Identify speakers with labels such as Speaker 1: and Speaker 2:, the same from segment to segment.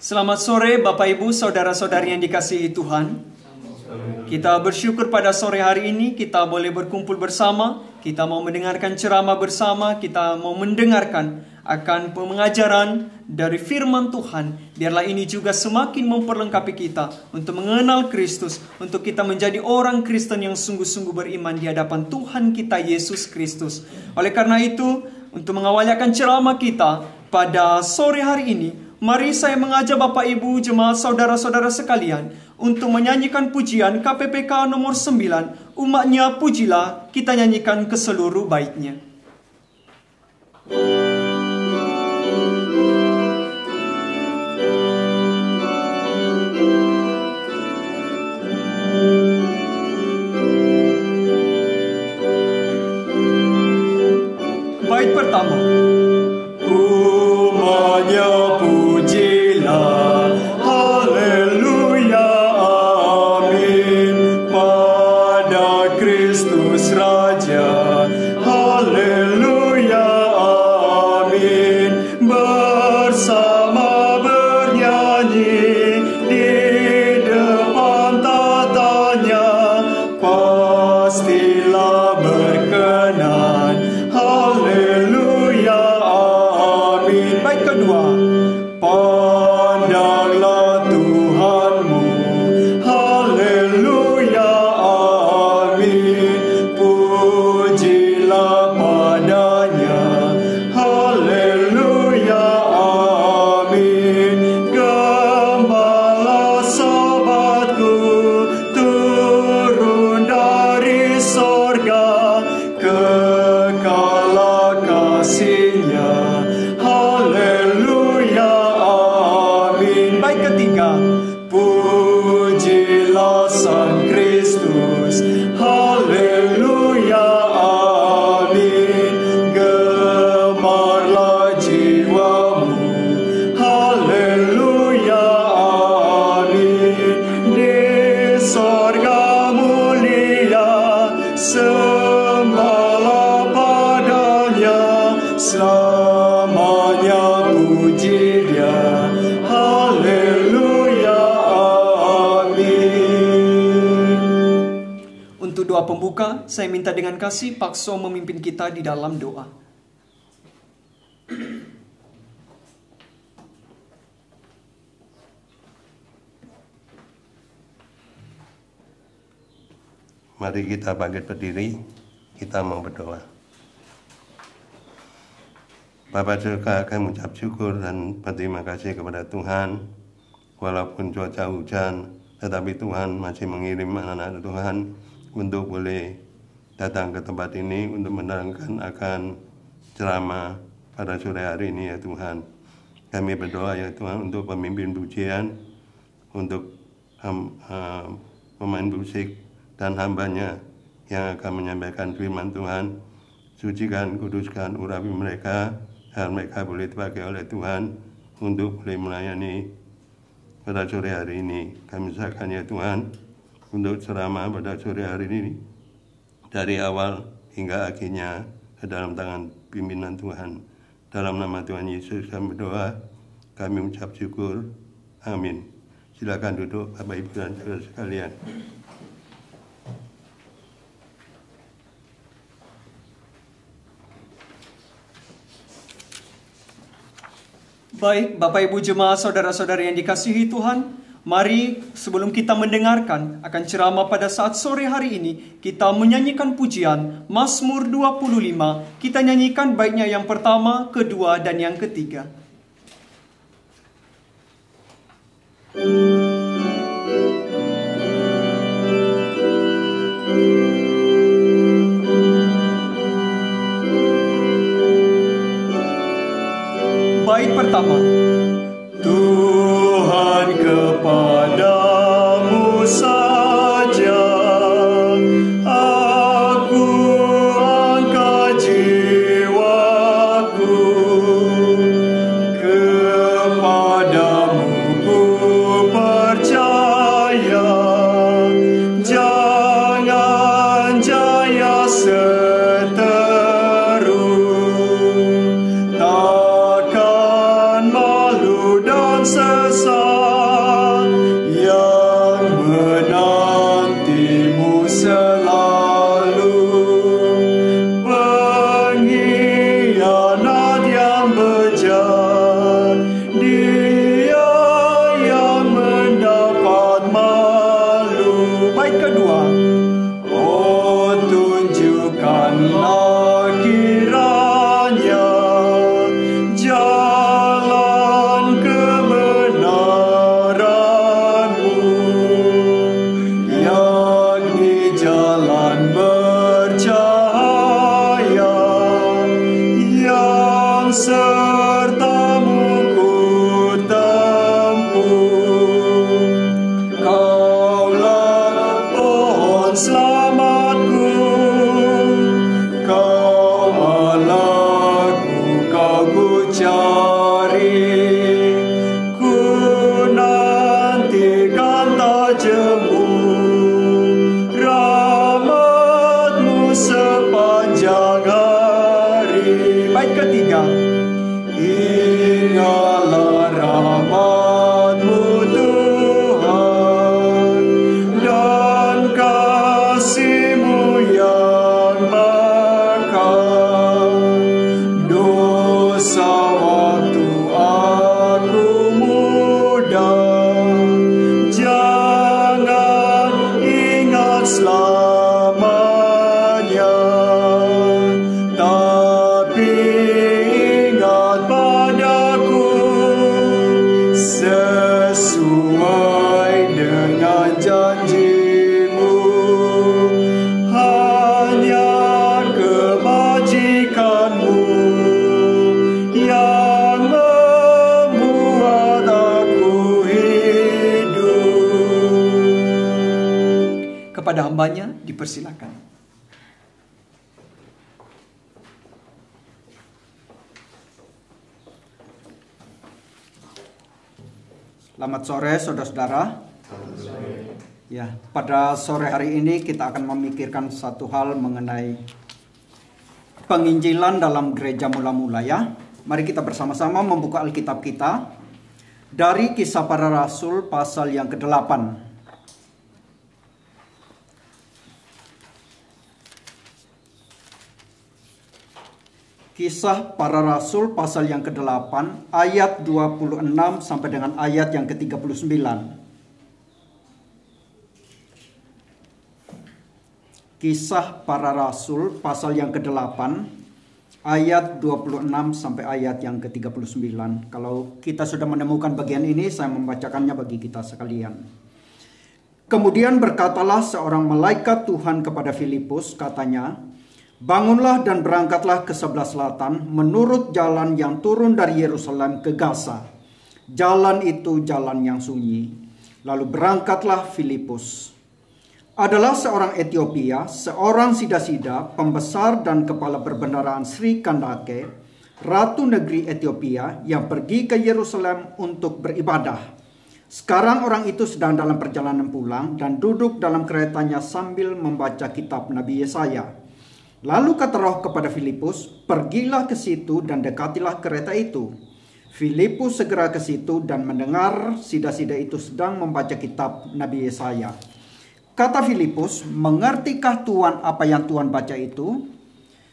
Speaker 1: Selamat sore Bapak Ibu, saudara-saudari yang dikasihi Tuhan. Kita bersyukur pada sore hari ini kita boleh berkumpul bersama. Kita mau mendengarkan ceramah bersama. Kita mau mendengarkan akan pengajaran dari firman Tuhan. Biarlah ini juga semakin memperlengkapi kita untuk mengenal Kristus, untuk kita menjadi orang Kristen yang sungguh-sungguh beriman di hadapan Tuhan kita Yesus Kristus. Oleh karena itu, untuk mengawali akan ceramah kita pada sore hari ini, mari saya mengajak Bapak Ibu jemaat saudara-saudara sekalian untuk menyanyikan pujian KPPK nomor 9, Umatnya Pujilah, kita nyanyikan ke seluruh baitnya. Bait pertama. Umatnya pujilah, haleluya, amin, pada Kristus Raja, haleluya, amin, bersama bernyanyi di depan tatanya, pastilah berkenan, haleluya, amin. Baik kedua. Pandanglah Tuhanmu, haleluya, amin, pujilah padanya, haleluya, amin. Gembala sobatku turun dari sorga, kekalah kasihnya, haleluya, amin. Baik ketiga. Pujilah Sang Kristus, haleluya, amin. Gemarlah jiwamu, haleluya, amin. Di sorga mulia, sembahlah padanya, selamanya puji Dia, haleluya, amin. Untuk doa pembuka, saya minta dengan kasih Pakso memimpin kita di dalam doa.
Speaker 2: Mari kita bangkit berdiri, kita mau berdoa. Bapa surga, kami mengucap syukur dan berterima kasih kepada Tuhan. Walaupun cuaca hujan, tetapi Tuhan masih mengirim anak-anak Tuhan untuk boleh datang ke tempat ini untuk menerangkan akan ceramah pada sore hari ini ya Tuhan. Kami berdoa ya Tuhan untuk pemimpin pujian, untuk pemain musik dan hambanya yang akan menyampaikan firman Tuhan. Sucikan, kuduskan, urapi mereka, agar mereka boleh dipakai oleh Tuhan untuk boleh melayani pada sore hari ini. Kami serahkan ya Tuhan untuk ceramah pada sore hari ini, dari awal hingga akhirnya ke dalam tangan pimpinan Tuhan. Dalam nama Tuhan Yesus kami berdoa, kami mengucap syukur, amin. Silakan duduk Bapak Ibu dan saudara sekalian.
Speaker 1: Baik, Bapak Ibu jemaat saudara-saudari yang dikasihi Tuhan, mari sebelum kita mendengarkan akan ceramah pada saat sore hari ini, kita menyanyikan pujian Mazmur 25. Kita nyanyikan baitnya yang pertama, kedua, dan yang ketiga. Bait pertama. Tuhan, kepadamu saja aku angkat jiwaku, kepadamu ku percaya, jangan jaya seteru, takkan malu dan sesat yang menantimu selalu, pengkhianat yang bejat, dia yang mendapat malu. Bait kedua. Oh, tunjukkanlah kiranya jalan kebenaran-Mu, yakni jalan bercahaya yang serta-Mu ku tempuh. Kaulah pohon selamatku, Kau Allahku, Kau ku cari. Ku nantikan tak jemu rahmat-Mu sepanjang hari. Bait ketiga. Ingatlah rahmat-Mu Tuhan, dan kasih-Mu yang bakal. Dosa waktu aku muda, jangan ingat selamanya, tapi ingat padaku sesuai dengan janji-Mu. Hanya kebajikan-Mu yang membuat aku hidup. Kepada hambanya dipersilakan. Selamat sore saudara-saudara. Ya, pada sore hari ini kita akan memikirkan satu hal mengenai penginjilan dalam gereja mula-mula ya. Mari kita bersama-sama membuka Alkitab kita dari Kisah Para Rasul pasal yang ke-8. Kisah Para Rasul pasal yang ke-8 ayat 26 sampai dengan ayat yang ke-39. Kisah Para Rasul pasal yang ke-8 ayat 26 sampai ayat yang ke-39. Kalau kita sudah menemukan bagian ini, saya membacakannya bagi kita sekalian. Kemudian berkatalah seorang malaikat Tuhan kepada Filipus, katanya, "Bangunlah dan berangkatlah ke sebelah selatan menurut jalan yang turun dari Yerusalem ke Gaza. Jalan itu jalan yang sunyi." Lalu berangkatlah Filipus. Adalah seorang Etiopia, seorang sida-sida, pembesar dan kepala perbendaharaan Sri Kandake, ratu negeri Etiopia yang pergi ke Yerusalem untuk beribadah. Sekarang orang itu sedang dalam perjalanan pulang dan duduk dalam keretanya sambil membaca kitab Nabi Yesaya. Lalu kata Roh kepada Filipus, "Pergilah ke situ dan dekatilah kereta itu." Filipus segera ke situ dan mendengar sida-sida itu sedang membaca kitab Nabi Yesaya. Kata Filipus, "Mengertikah Tuan apa yang Tuan baca itu?"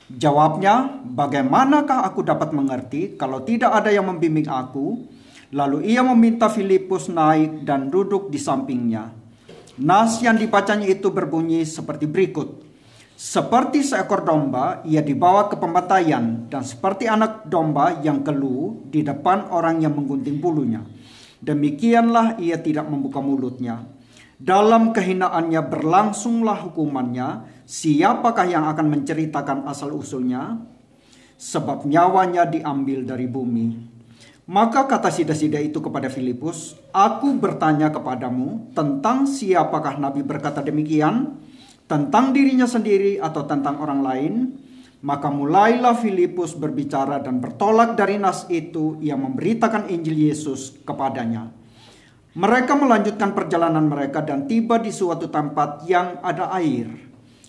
Speaker 1: Jawabnya, "Bagaimanakah aku dapat mengerti kalau tidak ada yang membimbing aku?" Lalu ia meminta Filipus naik dan duduk di sampingnya. Nas yang dibacanya itu berbunyi seperti berikut. "Seperti seekor domba, ia dibawa ke pembantaian, dan seperti anak domba yang keluh di depan orang yang menggunting bulunya. Demikianlah ia tidak membuka mulutnya. Dalam kehinaannya berlangsunglah hukumannya. Siapakah yang akan menceritakan asal-usulnya? Sebab nyawanya diambil dari bumi." Maka kata sida-sida itu kepada Filipus, "Aku bertanya kepadamu tentang siapakah Nabi berkata demikian? Tentang dirinya sendiri atau tentang orang lain?" Maka mulailah Filipus berbicara dan bertolak dari nas itu, ia memberitakan Injil Yesus kepadanya. Mereka melanjutkan perjalanan mereka dan tiba di suatu tempat yang ada air.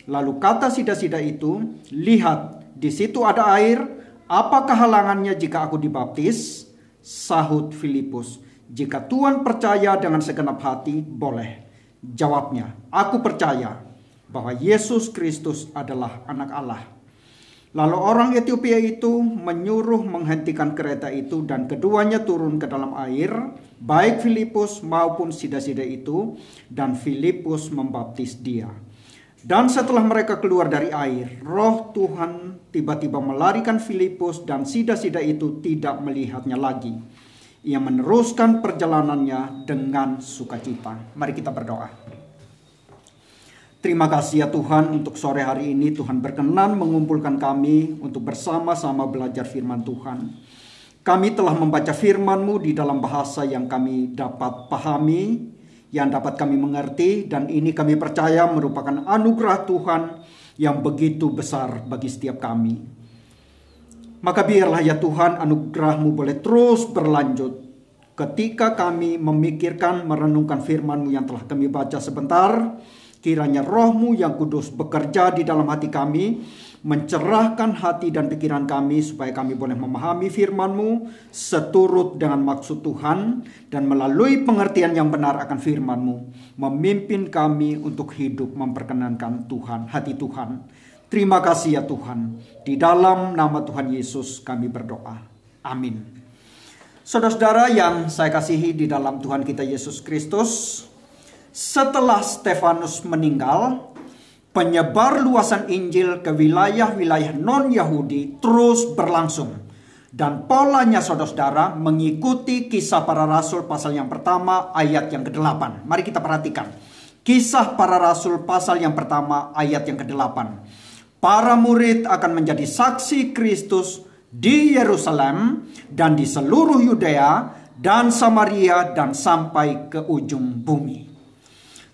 Speaker 1: Lalu kata sida-sida itu, "Lihat, di situ ada air. Apakah halangannya jika aku dibaptis?" Sahut Filipus,
Speaker 3: Jika Tuhan percaya dengan segenap hati, boleh. Jawabnya, aku percaya bahwa Yesus Kristus adalah anak Allah. Lalu orang Etiopia itu menyuruh menghentikan kereta itu dan keduanya turun ke dalam air, baik Filipus maupun sida-sida itu, dan Filipus membaptis dia. Dan setelah mereka keluar dari air, Roh Tuhan tiba-tiba melarikan Filipus dan sida-sida itu tidak melihatnya lagi. Ia meneruskan perjalanannya dengan sukacita. Mari kita berdoa. Terima kasih ya Tuhan untuk sore hari ini Tuhan berkenan mengumpulkan kami untuk bersama-sama belajar firman Tuhan. Kami telah membaca firman-Mu di dalam bahasa yang kami dapat pahami, yang dapat kami mengerti, dan ini kami percaya merupakan anugerah Tuhan yang begitu besar bagi setiap kami. Maka biarlah ya Tuhan anugerah-Mu boleh terus berlanjut ketika kami memikirkan, merenungkan firman-Mu yang telah kami baca sebentar. Kiranya Roh-Mu yang kudus bekerja di dalam hati kami, mencerahkan hati dan pikiran kami supaya kami boleh memahami firman-Mu seturut dengan maksud Tuhan, dan melalui pengertian yang benar akan firman-Mu memimpin kami untuk hidup memperkenankan Tuhan, hati Tuhan. Terima kasih ya Tuhan. Di dalam nama Tuhan Yesus kami berdoa. Amin. Saudara-saudara yang saya kasihi di dalam Tuhan kita Yesus Kristus, setelah Stefanus meninggal, penyebar luasan Injil ke wilayah-wilayah non-Yahudi terus berlangsung. Dan polanya saudara-saudara mengikuti Kisah Para Rasul pasal yang pertama ayat yang ke-8. Mari kita perhatikan. Kisah Para Rasul pasal yang pertama ayat yang ke-8. Para murid akan menjadi saksi Kristus di Yerusalem dan di seluruh Yudea dan Samaria dan sampai ke ujung bumi.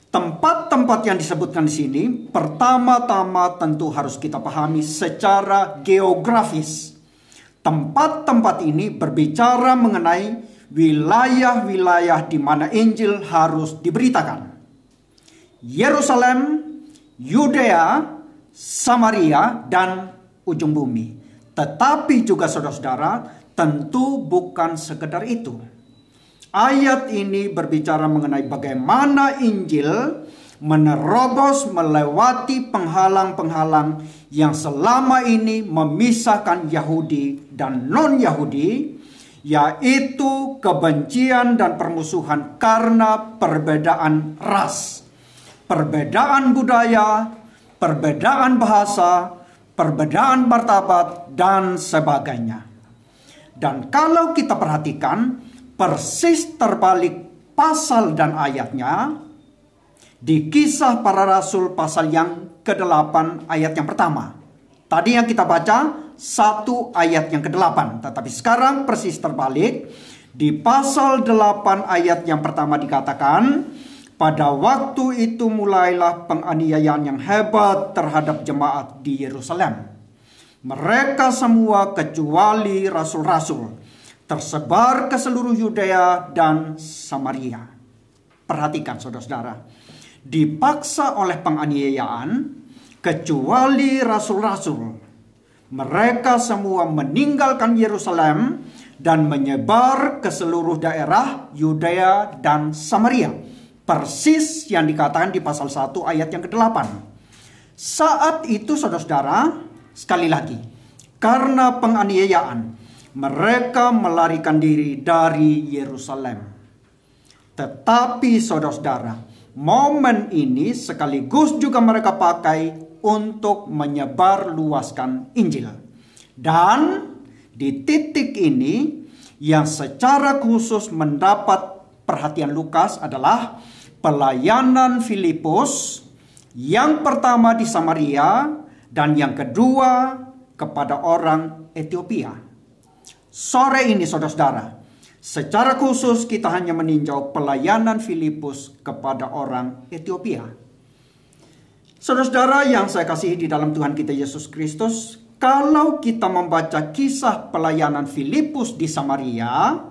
Speaker 3: Tempat-tempat yang disebutkan di sini pertama-tama tentu harus kita pahami secara geografis. Tempat-tempat ini berbicara mengenai wilayah-wilayah di mana Injil harus diberitakan. Yerusalem, Yudea, Samaria, dan ujung bumi. Tetapi juga saudara-saudara, tentu bukan sekedar itu. Ayat ini berbicara mengenai bagaimana Injil menerobos melewati penghalang-penghalang yang selama ini memisahkan Yahudi dan non-Yahudi, yaitu kebencian dan permusuhan karena perbedaan ras, perbedaan budaya, perbedaan bahasa, perbedaan martabat, dan sebagainya. Dan kalau kita perhatikan, persis terbalik pasal dan ayatnya di Kisah Para Rasul pasal yang ke-8 ayat yang pertama. Tadi yang kita baca 1 ayat yang ke-8. Tetapi sekarang persis terbalik. Di pasal 8 ayat yang pertama dikatakan, pada waktu itu mulailah penganiayaan yang hebat terhadap jemaat di Yerusalem. Mereka semua kecuali rasul-rasul tersebar ke seluruh Yudea dan Samaria. Perhatikan saudara-saudara, dipaksa oleh penganiayaan kecuali rasul-rasul. Mereka semua meninggalkan Yerusalem dan menyebar ke seluruh daerah Yudea dan Samaria. Persis yang dikatakan di pasal 1 ayat yang ke-8. Saat itu saudara-saudara, sekali lagi, karena penganiayaan, mereka melarikan diri dari Yerusalem. Tetapi saudara-saudara, momen ini sekaligus juga mereka pakai untuk menyebar luaskan Injil. Dan di titik ini yang secara khusus mendapat perhatian Lukas adalah pelayanan Filipus, yang pertama di Samaria dan yang kedua kepada orang Etiopia. Sore ini saudara-saudara, secara khusus kita hanya meninjau pelayanan Filipus kepada orang Etiopia. Saudara-saudara yang saya kasihi di dalam Tuhan kita Yesus Kristus, kalau kita membaca kisah pelayanan Filipus di Samaria,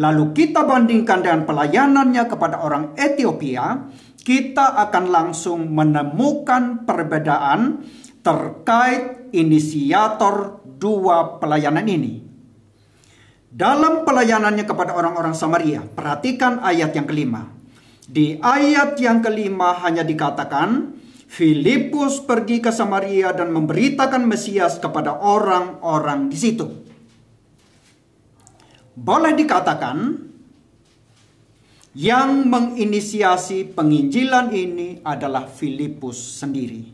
Speaker 3: lalu kita bandingkan dengan pelayanannya kepada orang Etiopia, kita akan langsung menemukan perbedaan terkait inisiator dua pelayanan ini. dalam pelayanannya kepada orang-orang Samaria. Perhatikan ayat yang kelima. Di ayat yang kelima hanya dikatakan, Filipus pergi ke Samaria dan memberitakan Mesias kepada orang-orang di situ. Boleh dikatakan, yang menginisiasi penginjilan ini adalah Filipus sendiri.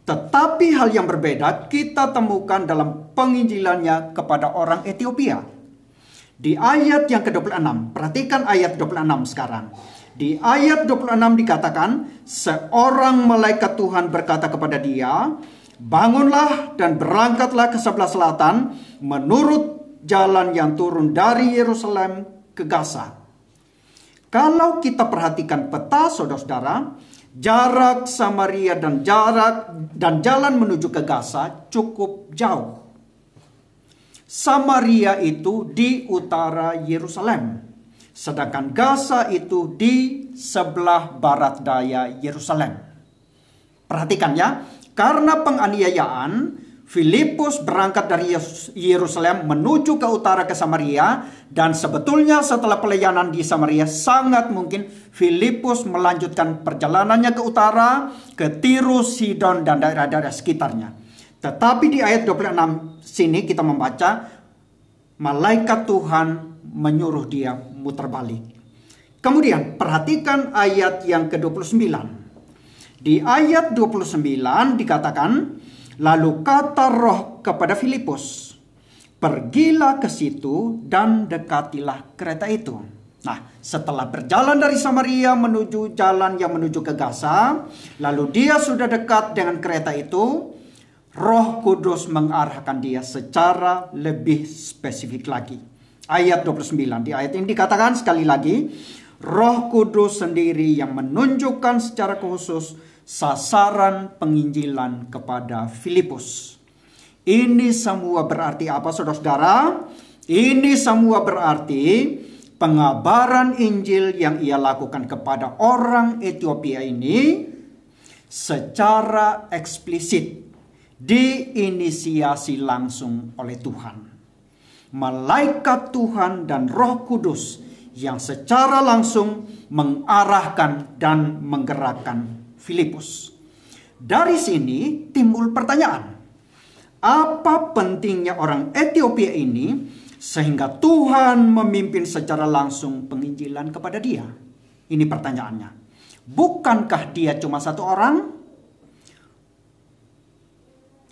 Speaker 3: Tetapi hal yang berbeda kita temukan dalam penginjilannya kepada orang Ethiopia. Di ayat yang ke-26, perhatikan ayat 26 sekarang. Di ayat 26 dikatakan, seorang malaikat Tuhan berkata kepada dia, bangunlah dan berangkatlah ke sebelah selatan menurut jalan yang turun dari Yerusalem ke Gaza. Kalau kita perhatikan peta, saudara-saudara, jarak Samaria dan jalan menuju ke Gaza cukup jauh. Samaria itu di utara Yerusalem, sedangkan Gaza itu di sebelah barat daya Yerusalem. Perhatikan ya, karena penganiayaan, Filipus berangkat dari Yerusalem menuju ke utara ke Samaria, dan sebetulnya setelah pelayanan di Samaria sangat mungkin Filipus melanjutkan perjalanannya ke utara, ke Tirus, Sidon, dan daerah-daerah sekitarnya. Tetapi di ayat 26 sini kita membaca, malaikat Tuhan menyuruh dia muter balik. Kemudian perhatikan ayat yang ke-29. Di ayat 29 dikatakan, lalu kata Roh kepada Filipus, pergilah ke situ dan dekatilah kereta itu. Nah, setelah berjalan dari Samaria menuju jalan yang menuju ke Gaza, lalu dia sudah dekat dengan kereta itu, Roh Kudus mengarahkan dia secara lebih spesifik lagi. Ayat 29, di ayat ini dikatakan sekali lagi, Roh Kudus sendiri yang menunjukkan secara khusus sasaran penginjilan kepada Filipus. Ini semua berarti apa, saudara-saudara? Ini semua berarti pengabaran Injil yang ia lakukan kepada orang Ethiopia ini secara eksplisit diinisiasi langsung oleh Tuhan. Malaikat Tuhan dan Roh Kudus yang secara langsung mengarahkan dan menggerakkan Filipus. Dari sini timbul pertanyaan, apa pentingnya orang Ethiopia ini sehingga Tuhan memimpin secara langsung penginjilan kepada dia? Ini pertanyaannya. Bukankah dia cuma satu orang?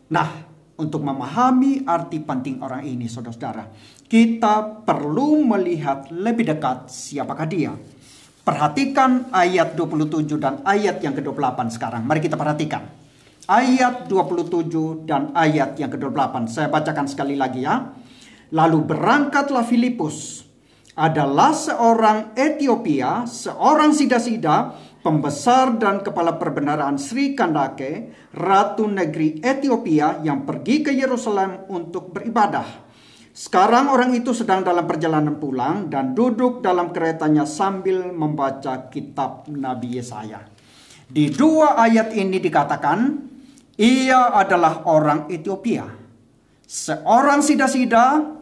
Speaker 3: Nah, untuk memahami arti penting orang ini, saudara-saudara, kita perlu melihat lebih dekat siapakah dia. Perhatikan ayat 27 dan ayat yang ke-28 sekarang. Mari kita perhatikan. Ayat 27 dan ayat yang ke-28. Saya bacakan sekali lagi ya. Lalu berangkatlah Filipus, adalah seorang Ethiopia, seorang sida-sida, pembesar dan kepala perbendaharaan Sri Kandake, ratu negeri Ethiopia yang pergi ke Yerusalem untuk beribadah. Sekarang orang itu sedang dalam perjalanan pulang dan duduk dalam keretanya sambil membaca kitab Nabi Yesaya. Di dua ayat ini dikatakan, ia adalah orang Ethiopia. Seorang sida-sida,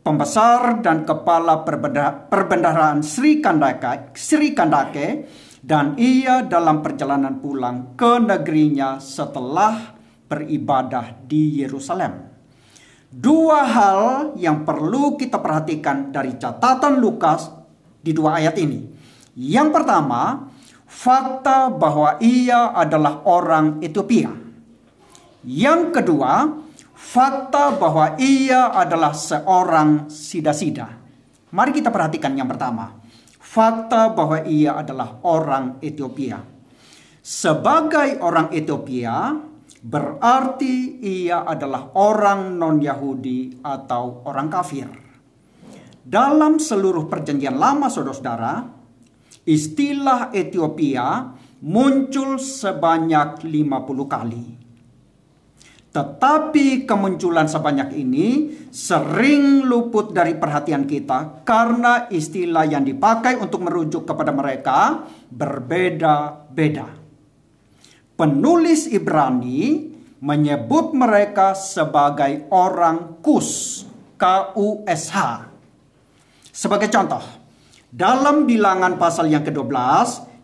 Speaker 3: pembesar dan kepala perbendaharaan Sri Kandake, dan ia dalam perjalanan pulang ke negerinya setelah beribadah di Yerusalem. Dua hal yang perlu kita perhatikan dari catatan Lukas di dua ayat ini. Yang pertama, fakta bahwa ia adalah orang Ethiopia. Yang kedua, fakta bahwa ia adalah seorang sida-sida. Mari kita perhatikan yang pertama. Fakta bahwa ia adalah orang Ethiopia. Sebagai orang Ethiopia, berarti ia adalah orang non-Yahudi atau orang kafir. Dalam seluruh perjanjian lama, saudara-saudara, istilah Ethiopia muncul sebanyak 50 kali. Tetapi kemunculan sebanyak ini sering luput dari perhatian kita karena istilah yang dipakai untuk merujuk kepada mereka berbeda-beda. Penulis Ibrani menyebut mereka sebagai orang Kus, KUSH. Sebagai contoh, dalam Bilangan pasal yang ke-12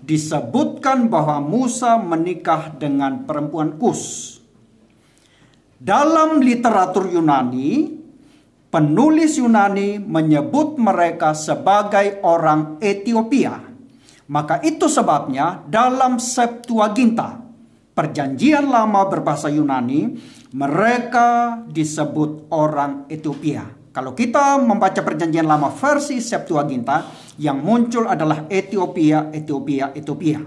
Speaker 3: disebutkan bahwa Musa menikah dengan perempuan Kus. Dalam literatur Yunani, penulis Yunani menyebut mereka sebagai orang Ethiopia. Maka itu sebabnya dalam Septuaginta, Perjanjian Lama berbahasa Yunani, mereka disebut orang Ethiopia. Kalau kita membaca Perjanjian Lama versi Septuaginta, yang muncul adalah Ethiopia, Ethiopia, Ethiopia.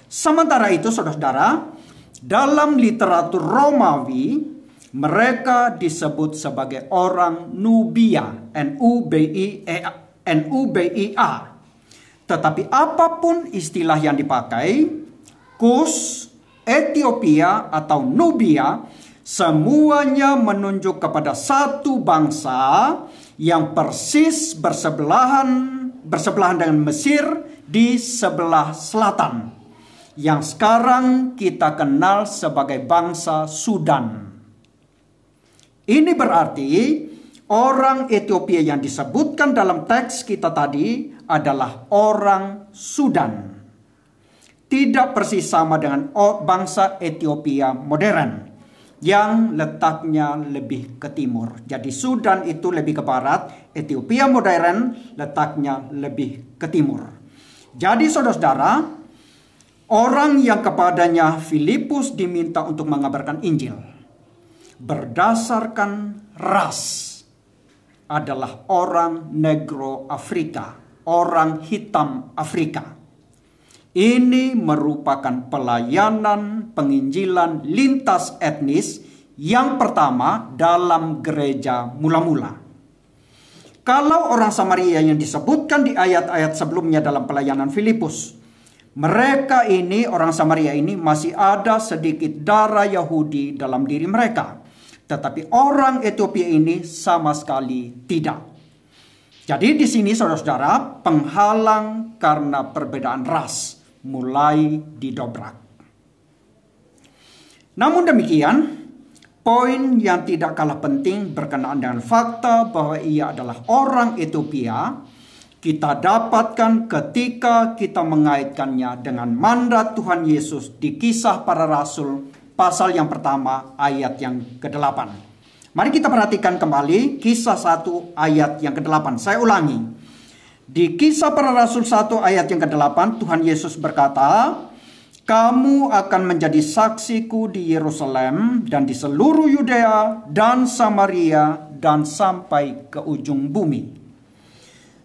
Speaker 3: Sementara itu, saudara-saudara, dalam literatur Romawi, mereka disebut sebagai orang Nubia, N-U-B-I-A. Tetapi apapun istilah yang dipakai, Kus, Ethiopia, atau Nubia, semuanya menunjuk kepada satu bangsa yang persis bersebelahan dengan Mesir di sebelah selatan, yang sekarang kita kenal sebagai bangsa Sudan. Ini berarti orang Ethiopia yang disebutkan dalam teks kita tadi adalah orang Sudan. Tidak persis sama dengan bangsa Ethiopia modern yang letaknya lebih ke timur. Jadi Sudan itu lebih ke barat, Ethiopia modern letaknya lebih ke timur. Jadi saudara-saudara, orang yang kepadanya Filipus diminta untuk mengabarkan Injil berdasarkan ras adalah orang Negro Afrika, orang hitam Afrika. Ini merupakan pelayanan penginjilan lintas etnis yang pertama dalam gereja mula-mula. Kalau orang Samaria yang disebutkan di ayat-ayat sebelumnya dalam pelayanan Filipus, mereka ini, orang Samaria ini, masih ada sedikit darah Yahudi dalam diri mereka. Tetapi orang Ethiopia ini sama sekali tidak. Jadi di sini saudara-saudara, penghalang karena perbedaan ras mulai didobrak. Namun demikian, poin yang tidak kalah penting berkenaan dengan fakta bahwa ia adalah orang Ethiopia, kita dapatkan ketika kita mengaitkannya dengan mandat Tuhan Yesus di Kisah Para Rasul pasal yang pertama ayat yang ke-8. Mari kita perhatikan kembali Kisah 1 ayat yang ke-8. Saya ulangi. Di Kisah Para Rasul 1 ayat yang ke-8, Tuhan Yesus berkata, "Kamu akan menjadi saksiku di Yerusalem dan di seluruh Yudea dan Samaria dan sampai ke ujung bumi."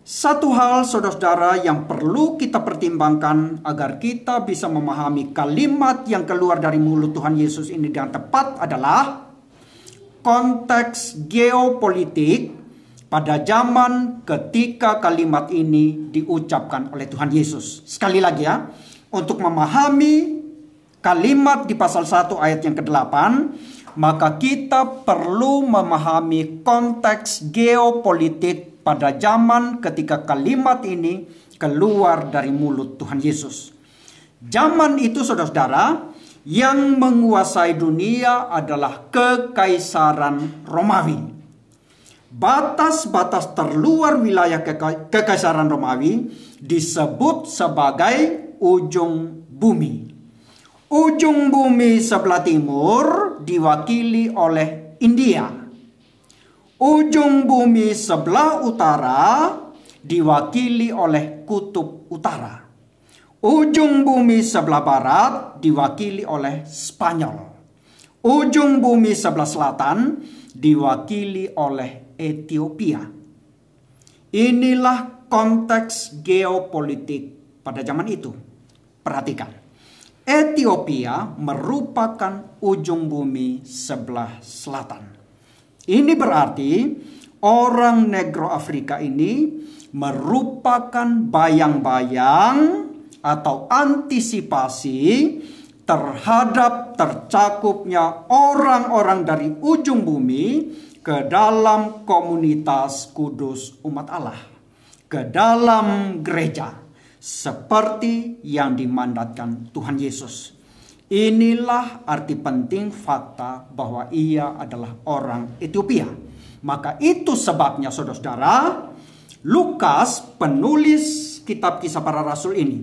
Speaker 3: Satu hal saudara-saudara yang perlu kita pertimbangkan agar kita bisa memahami kalimat yang keluar dari mulut Tuhan Yesus ini dengan tepat adalah konteks geopolitik pada zaman ketika kalimat ini diucapkan oleh Tuhan Yesus. Sekali lagi ya, untuk memahami kalimat di pasal 1 ayat yang ke-8, maka kita perlu memahami konteks geopolitik pada zaman ketika kalimat ini keluar dari mulut Tuhan Yesus. Zaman itu saudara-saudara, yang menguasai dunia adalah Kekaisaran Romawi. Batas-batas terluar wilayah Kekaisaran Romawi disebut sebagai ujung bumi. Ujung bumi sebelah timur diwakili oleh India. Ujung bumi sebelah utara diwakili oleh kutub utara. Ujung bumi sebelah barat diwakili oleh Spanyol. Ujung bumi sebelah selatan diwakili oleh Ethiopia. Inilah konteks geopolitik pada zaman itu. Perhatikan. Ethiopia merupakan ujung bumi sebelah selatan. Ini berarti orang Negro Afrika ini merupakan bayang-bayang atau antisipasi terhadap tercakupnya orang-orang dari ujung bumi ke dalam komunitas kudus umat Allah, ke dalam gereja, seperti yang dimandatkan Tuhan Yesus. Inilah arti penting fakta bahwa ia adalah orang Ethiopia. Maka itu sebabnya saudara-saudara, Lukas, penulis kitab Kisah Para Rasul ini,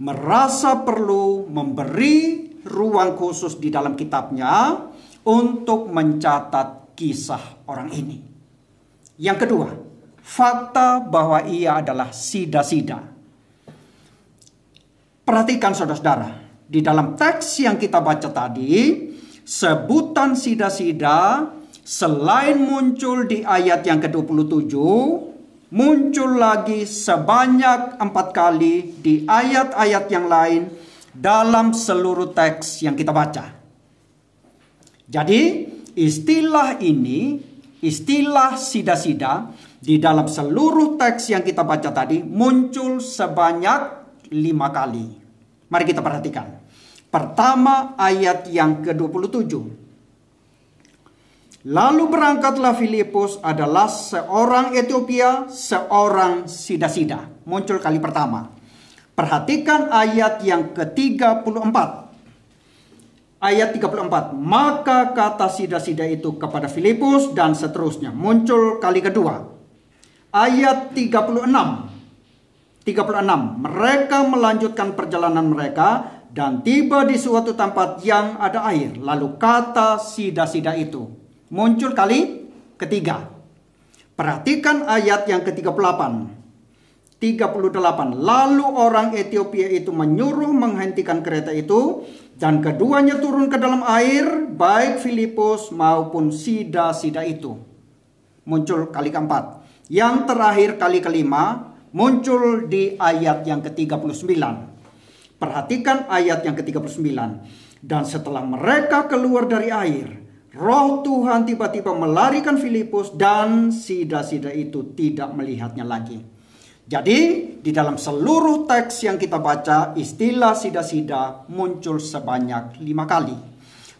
Speaker 3: merasa perlu memberi ruang khusus di dalam kitabnya untuk mencatat kisah orang ini. Yang kedua, fakta bahwa ia adalah sida-sida. Perhatikan saudara-saudara, di dalam teks yang kita baca tadi, sebutan sida-sida selain muncul di ayat yang ke-27, muncul lagi sebanyak 4 kali di ayat-ayat yang lain dalam seluruh teks yang kita baca. Jadi istilah ini, istilah sida-sida, di dalam seluruh teks yang kita baca tadi muncul sebanyak 5 kali. Mari kita perhatikan. Pertama, ayat yang ke-27. Lalu berangkatlah Filipus, adalah seorang Etiopia, seorang sida-sida. Muncul kali pertama. Perhatikan ayat yang ke-34. Ayat 34. Maka kata sida-sida itu kepada Filipus, dan seterusnya. Muncul kali kedua. Ayat 36. Mereka melanjutkan perjalanan mereka dan tiba di suatu tempat yang ada air. Lalu kata sida-sida itu. Muncul kali ketiga. Perhatikan ayat yang ke-38. 38. Lalu orang Etiopia itu menyuruh menghentikan kereta itu, dan keduanya turun ke dalam air, baik Filipus maupun sida-sida itu. Muncul kali keempat. Yang terakhir kali kelima muncul di ayat yang ke-39. Perhatikan ayat yang ke-39. Dan setelah mereka keluar dari air, Roh Tuhan tiba-tiba melarikan Filipus, dan sida-sida itu tidak melihatnya lagi. Jadi di dalam seluruh teks yang kita baca, istilah sida-sida muncul sebanyak 5 kali.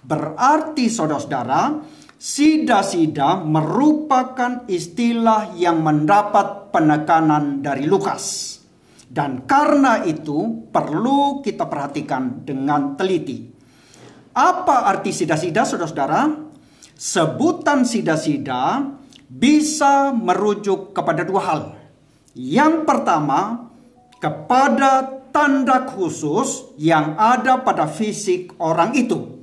Speaker 3: Berarti saudara-saudara, sida-sida merupakan istilah yang mendapat penekanan dari Lukas. Dan karena itu perlu kita perhatikan dengan teliti. Apa arti sida-sida, saudara-saudara? Sebutan sida-sida bisa merujuk kepada 2 hal. Yang pertama, kepada tanda khusus yang ada pada fisik orang itu.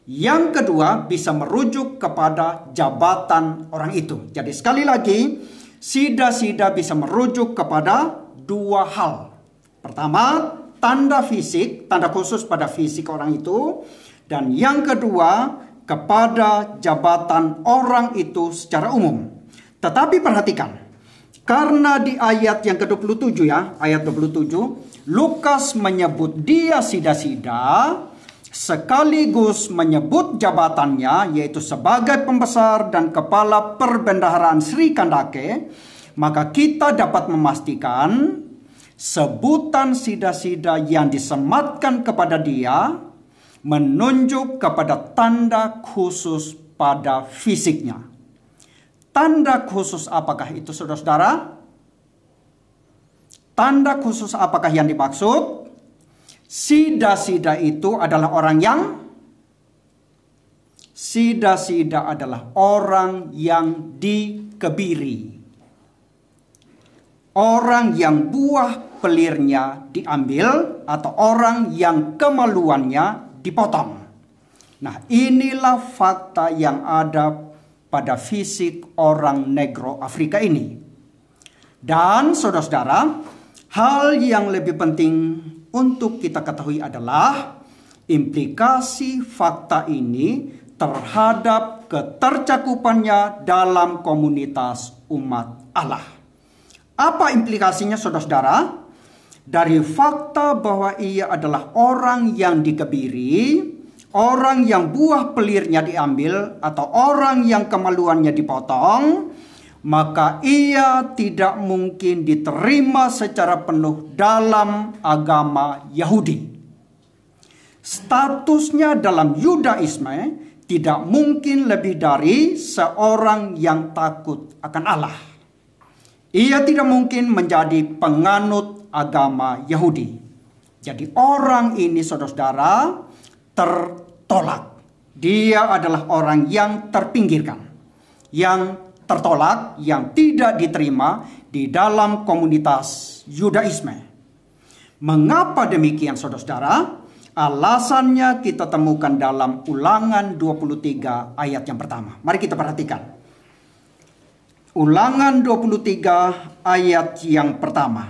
Speaker 3: Yang kedua, bisa merujuk kepada jabatan orang itu. Jadi sekali lagi, sida-sida bisa merujuk kepada 2 hal. Pertama, tanda fisik, tanda khusus pada fisik orang itu. Dan yang kedua, kepada jabatan orang itu secara umum. Tetapi perhatikan, karena di ayat yang ke-27 ya, ayat 27, Lukas menyebut dia sida-sida, sekaligus menyebut jabatannya, yaitu sebagai pembesar dan kepala perbendaharaan Sri Kandake, maka kita dapat memastikan sebutan sida-sida yang disematkan kepada dia menunjuk kepada tanda khusus pada fisiknya. Tanda khusus apakah itu, saudara-saudara? Tanda khusus apakah yang dimaksud? Sida-sida itu adalah orang yang dikebiri. Orang yang buah pelirnya diambil, atau orang yang kemaluannya dipotong. Nah, inilah fakta yang ada pada fisik orang negro Afrika ini. Dan saudara-saudara, hal yang lebih penting untuk kita ketahui adalah implikasi fakta ini terhadap ketercakupannya dalam komunitas umat Allah. Apa implikasinya, saudara-saudara? Dari fakta bahwa ia adalah orang yang dikebiri, orang yang buah pelirnya diambil, atau orang yang kemaluannya dipotong, maka ia tidak mungkin diterima secara penuh dalam agama Yahudi. Statusnya dalam Yudaisme tidak mungkin lebih dari seorang yang takut akan Allah. Ia tidak mungkin menjadi penganut agama Yahudi. Jadi orang ini, saudara-saudara, tertolak. Dia adalah orang yang terpinggirkan, yang tertolak, yang tidak diterima di dalam komunitas Yudaisme. Mengapa demikian, saudara-saudara? Alasannya kita temukan dalam Ulangan 23 ayat yang pertama. Mari kita perhatikan. Ulangan 23 ayat yang pertama.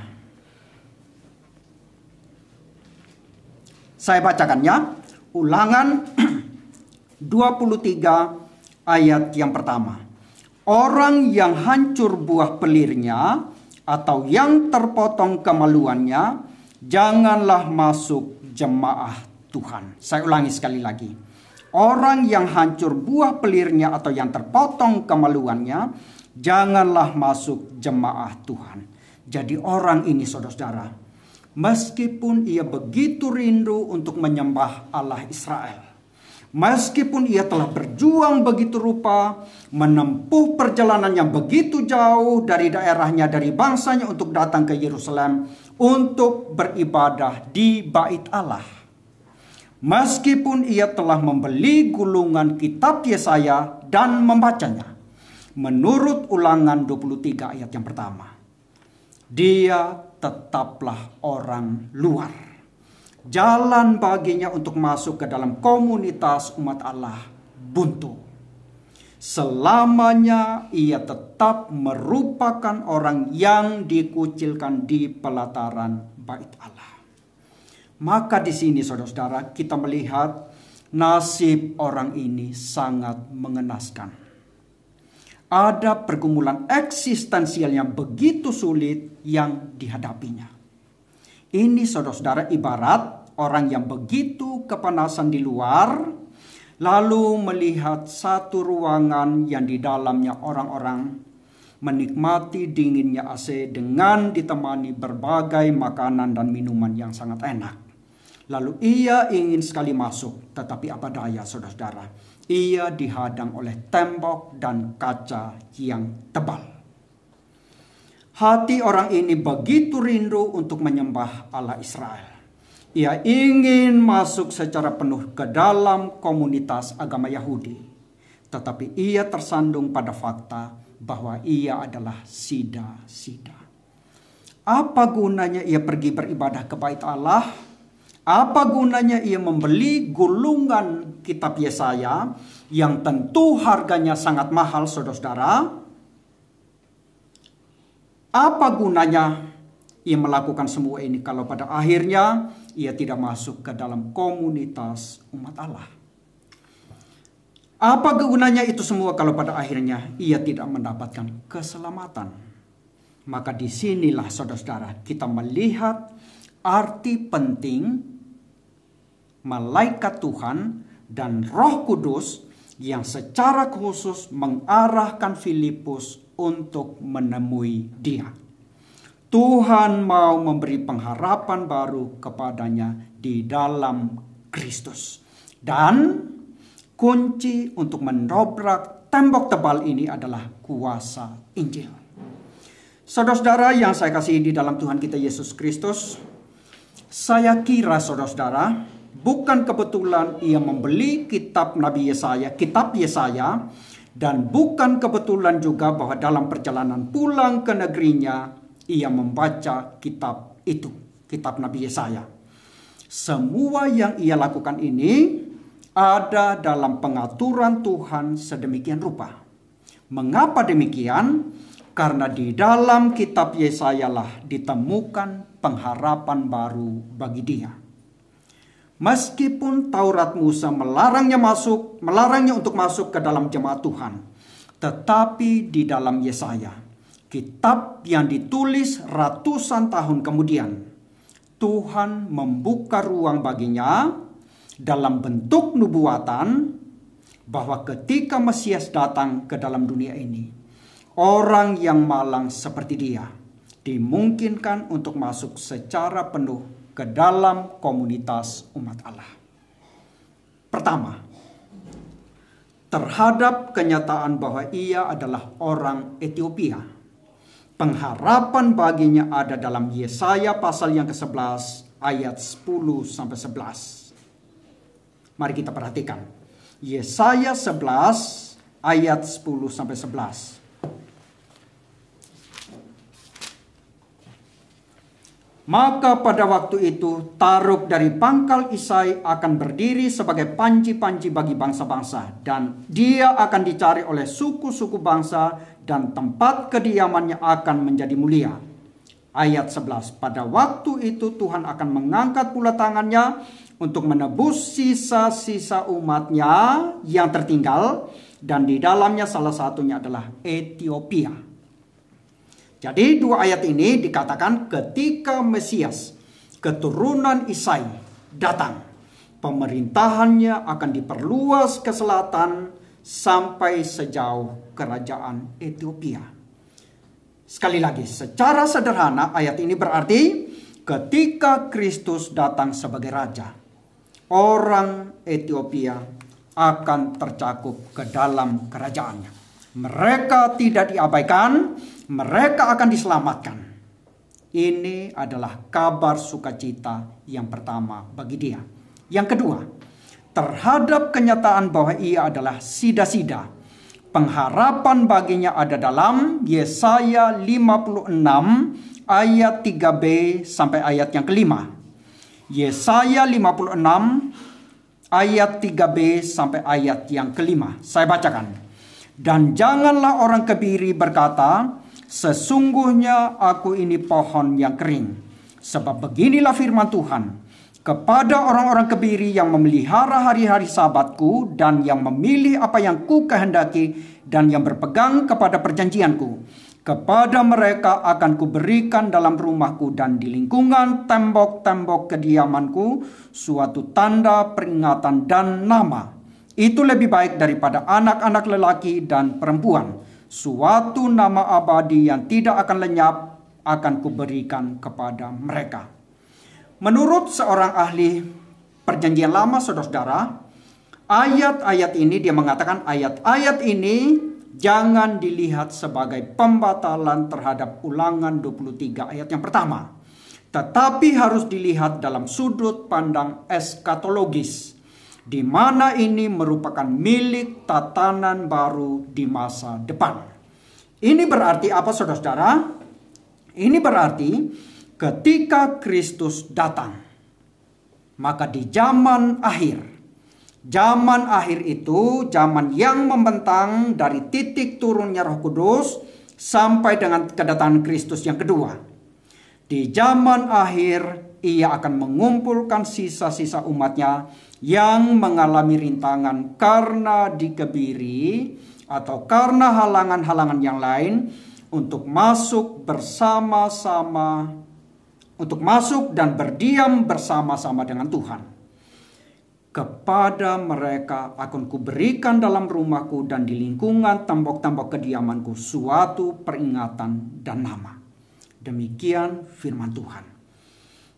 Speaker 3: Saya bacakannya. Ulangan 23 ayat yang pertama. Orang yang hancur buah pelirnya atau yang terpotong kemaluannya, janganlah masuk jemaah Tuhan. Saya ulangi sekali lagi. Orang yang hancur buah pelirnya atau yang terpotong kemaluannya, janganlah masuk jemaah Tuhan. Jadi orang ini, saudara-saudara, meskipun ia begitu rindu untuk menyembah Allah Israel, meskipun ia telah berjuang begitu rupa, menempuh perjalanan yang begitu jauh dari daerahnya, dari bangsanya untuk datang ke Yerusalem untuk beribadah di Bait Allah. Meskipun ia telah membeli gulungan kitab Yesaya dan membacanya, menurut Ulangan 23 ayat yang pertama, dia tetaplah orang luar. Jalan baginya untuk masuk ke dalam komunitas umat Allah buntu. Selamanya ia tetap merupakan orang yang dikucilkan di pelataran Bait Allah. Maka di sini, saudara-saudara, kita melihat nasib orang ini sangat mengenaskan. Ada pergumulan eksistensial yang begitu sulit yang dihadapinya. Ini, saudara-saudara, ibarat orang yang begitu kepanasan di luar, lalu melihat satu ruangan yang di dalamnya orang-orang menikmati dinginnya AC dengan ditemani berbagai makanan dan minuman yang sangat enak. Lalu ia ingin sekali masuk, tetapi apa daya, saudara-saudara, ia dihadang oleh tembok dan kaca yang tebal. Hati orang ini begitu rindu untuk menyembah Allah Israel. Ia ingin masuk secara penuh ke dalam komunitas agama Yahudi. Tetapi ia tersandung pada fakta bahwa ia adalah sida-sida. Apa gunanya ia pergi beribadah ke Bait Allah? Apa gunanya ia membeli gulungan kitab Yesaya yang tentu harganya sangat mahal, saudara-saudara? Apa gunanya ia melakukan semua ini kalau pada akhirnya ia tidak masuk ke dalam komunitas umat Allah? Apa gunanya itu semua kalau pada akhirnya ia tidak mendapatkan keselamatan? Maka disinilah, saudara-saudara, kita melihat arti penting malaikat Tuhan dan Roh Kudus yang secara khusus mengarahkan Filipus untuk menemui dia. Tuhan mau memberi pengharapan baru kepadanya di dalam Kristus. Dan kunci untuk mendobrak tembok tebal ini adalah kuasa Injil. Saudara-saudara yang saya kasihi di dalam Tuhan kita Yesus Kristus, saya kira, saudara-saudara, bukan kebetulan ia membeli kitab Nabi Yesaya, kitab Yesaya, dan bukan kebetulan juga bahwa dalam perjalanan pulang ke negerinya ia membaca kitab itu, kitab Nabi Yesaya. Semua yang ia lakukan ini ada dalam pengaturan Tuhan sedemikian rupa. Mengapa demikian? Karena di dalam kitab Yesaya lah ditemukan pengharapan baru bagi dia. Meskipun Taurat Musa melarangnya untuk masuk ke dalam jemaat Tuhan, tetapi di dalam Yesaya, kitab yang ditulis ratusan tahun kemudian, Tuhan membuka ruang baginya dalam bentuk nubuatan bahwa ketika Mesias datang ke dalam dunia ini, orang yang malang seperti dia dimungkinkan untuk masuk secara penuh ke dalam komunitas umat Allah. Pertama, terhadap kenyataan bahwa ia adalah orang Ethiopia, pengharapan baginya ada dalam Yesaya pasal yang ke-11 ayat 10-11. Mari kita perhatikan. Yesaya 11 ayat 10-11. Maka pada waktu itu Taruk dari pangkal Isai akan berdiri sebagai panci-panci bagi bangsa-bangsa, dan dia akan dicari oleh suku-suku bangsa, dan tempat kediamannya akan menjadi mulia. Ayat 11, pada waktu itu Tuhan akan mengangkat pula tangannya untuk menebus sisa-sisa umatnya yang tertinggal, dan di dalamnya salah satunya adalah Ethiopia. Jadi dua ayat ini dikatakan ketika Mesias, keturunan Isai, datang, pemerintahannya akan diperluas ke selatan sampai sejauh kerajaan Ethiopia. Sekali lagi, secara sederhana ayat ini berarti ketika Kristus datang sebagai raja, orang Ethiopia akan tercakup ke dalam kerajaannya. Mereka tidak diabaikan, mereka akan diselamatkan. Ini adalah kabar sukacita yang pertama bagi dia. Yang kedua, terhadap kenyataan bahwa ia adalah sida-sida, pengharapan baginya ada dalam Yesaya 56 ayat 3b sampai ayat yang kelima. Yesaya 56 ayat 3b sampai ayat yang kelima. Saya bacakan. Dan janganlah orang kebiri berkata, sesungguhnya aku ini pohon yang kering. Sebab beginilah firman Tuhan, kepada orang-orang kebiri yang memelihara hari-hari sabatku, dan yang memilih apa yang ku kehendaki, dan yang berpegang kepada perjanjianku, kepada mereka akan kuberikan dalam rumahku dan di lingkungan tembok-tembok kediamanku suatu tanda peringatan dan nama. Itu lebih baik daripada anak-anak lelaki dan perempuan. Suatu nama abadi yang tidak akan lenyap akan kuberikan kepada mereka. Menurut seorang ahli perjanjian lama, saudara-saudara, ayat-ayat ini dia mengatakan ayat-ayat ini jangan dilihat sebagai pembatalan terhadap Ulangan 23 ayat yang pertama. Tetapi harus dilihat dalam sudut pandang eskatologis, di mana ini merupakan milik tatanan baru di masa depan. Ini berarti apa, saudara-saudara? Ini berarti ketika Kristus datang, maka di zaman akhir itu zaman yang membentang dari titik turunnya Roh Kudus sampai dengan kedatangan Kristus yang kedua. Di zaman akhir ia akan mengumpulkan sisa-sisa umatnya yang mengalami rintangan karena dikebiri atau karena halangan-halangan yang lain untuk masuk bersama-sama, untuk masuk dan berdiam bersama-sama dengan Tuhan. Kepada mereka akan kuberikan dalam rumahku dan di lingkungan tembok-tembok kediamanku suatu peringatan dan nama. Demikian firman Tuhan.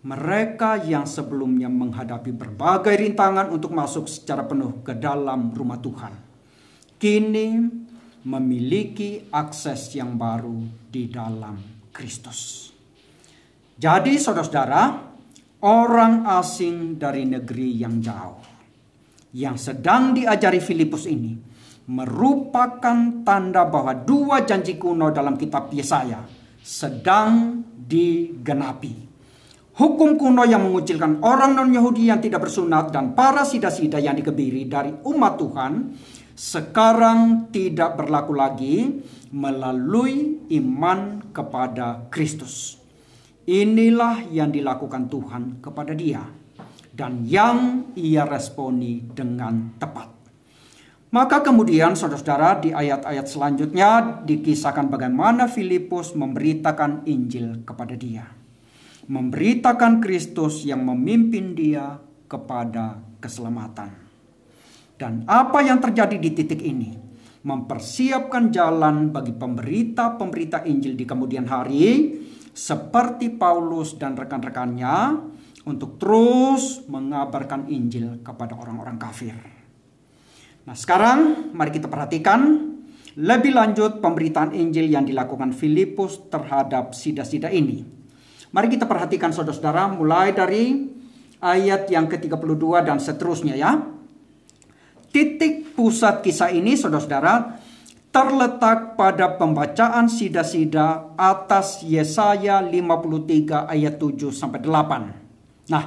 Speaker 3: Mereka yang sebelumnya menghadapi berbagai rintangan untuk masuk secara penuh ke dalam rumah Tuhan, kini memiliki akses yang baru di dalam Kristus. Jadi saudara-saudara, orang asing dari negeri yang jauh yang sedang diajari Filipus ini merupakan tanda bahwa dua janji kuno dalam kitab Yesaya sedang digenapi. Hukum kuno yang mengucilkan orang non-Yahudi yang tidak bersunat dan para sida-sida yang dikebiri dari umat Tuhan sekarang tidak berlaku lagi melalui iman kepada Kristus. Inilah yang dilakukan Tuhan kepada dia dan yang ia responi dengan tepat. Maka kemudian saudara-saudara di ayat-ayat selanjutnya dikisahkan bagaimana Filipus memberitakan Injil kepada dia. Memberitakan Kristus yang memimpin dia kepada keselamatan. Dan apa yang terjadi di titik ini? Mempersiapkan jalan bagi pemberita-pemberita Injil di kemudian hari, seperti Paulus dan rekan-rekannya, untuk terus mengabarkan Injil kepada orang-orang kafir. Nah, sekarang mari kita perhatikan lebih lanjut pemberitaan Injil yang dilakukan Filipus terhadap sida-sida ini. Mari kita perhatikan saudara-saudara mulai dari ayat yang ke-32 dan seterusnya ya. Titik pusat kisah ini saudara-saudara terletak pada pembacaan sida-sida atas Yesaya 53 ayat 7 sampai 8. Nah,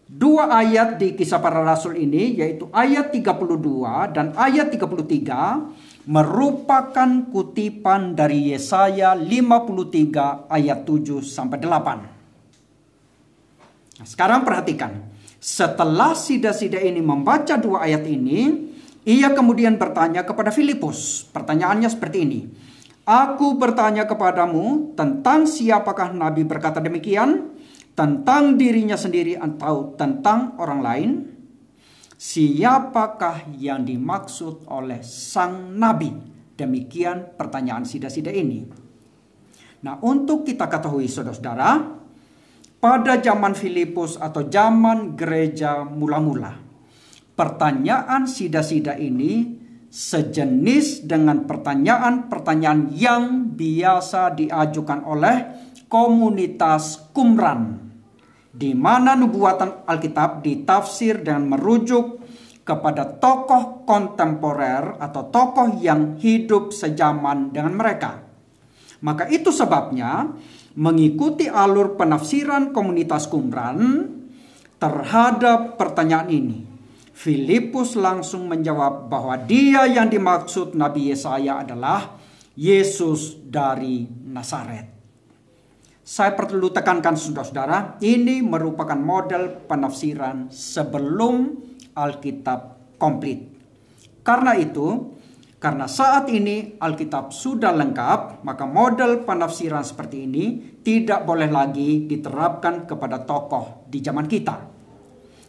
Speaker 3: dua ayat di Kisah Para Rasul ini, yaitu ayat 32 dan ayat 33, merupakan kutipan dari Yesaya 53 ayat 7 sampai 8. Nah, sekarang perhatikan. Setelah sida-sida ini membaca dua ayat ini, ia kemudian bertanya kepada Filipus. Pertanyaannya seperti ini. Aku bertanya kepadamu tentang siapakah Nabi berkata demikian? Tentang dirinya sendiri atau tentang orang lain? Siapakah yang dimaksud oleh sang Nabi? Demikian pertanyaan sida-sida ini. Nah, untuk kita ketahui saudara-saudara, pada zaman Filipus atau zaman gereja mula-mula, pertanyaan sida-sida ini sejenis dengan pertanyaan-pertanyaan yang biasa diajukan oleh komunitas Qumran, di mana nubuatan Alkitab ditafsir dan merujuk kepada tokoh kontemporer atau tokoh yang hidup sejaman dengan mereka. Maka itu sebabnya mengikuti alur penafsiran komunitas Qumran terhadap pertanyaan ini, Filipus langsung menjawab bahwa dia yang dimaksud Nabi Yesaya adalah Yesus dari Nazaret. Saya perlu tekankan saudara-saudara, ini merupakan model penafsiran sebelum Alkitab komplit. Karena itu, karena saat ini Alkitab sudah lengkap, maka model penafsiran seperti ini tidak boleh lagi diterapkan kepada tokoh di zaman kita.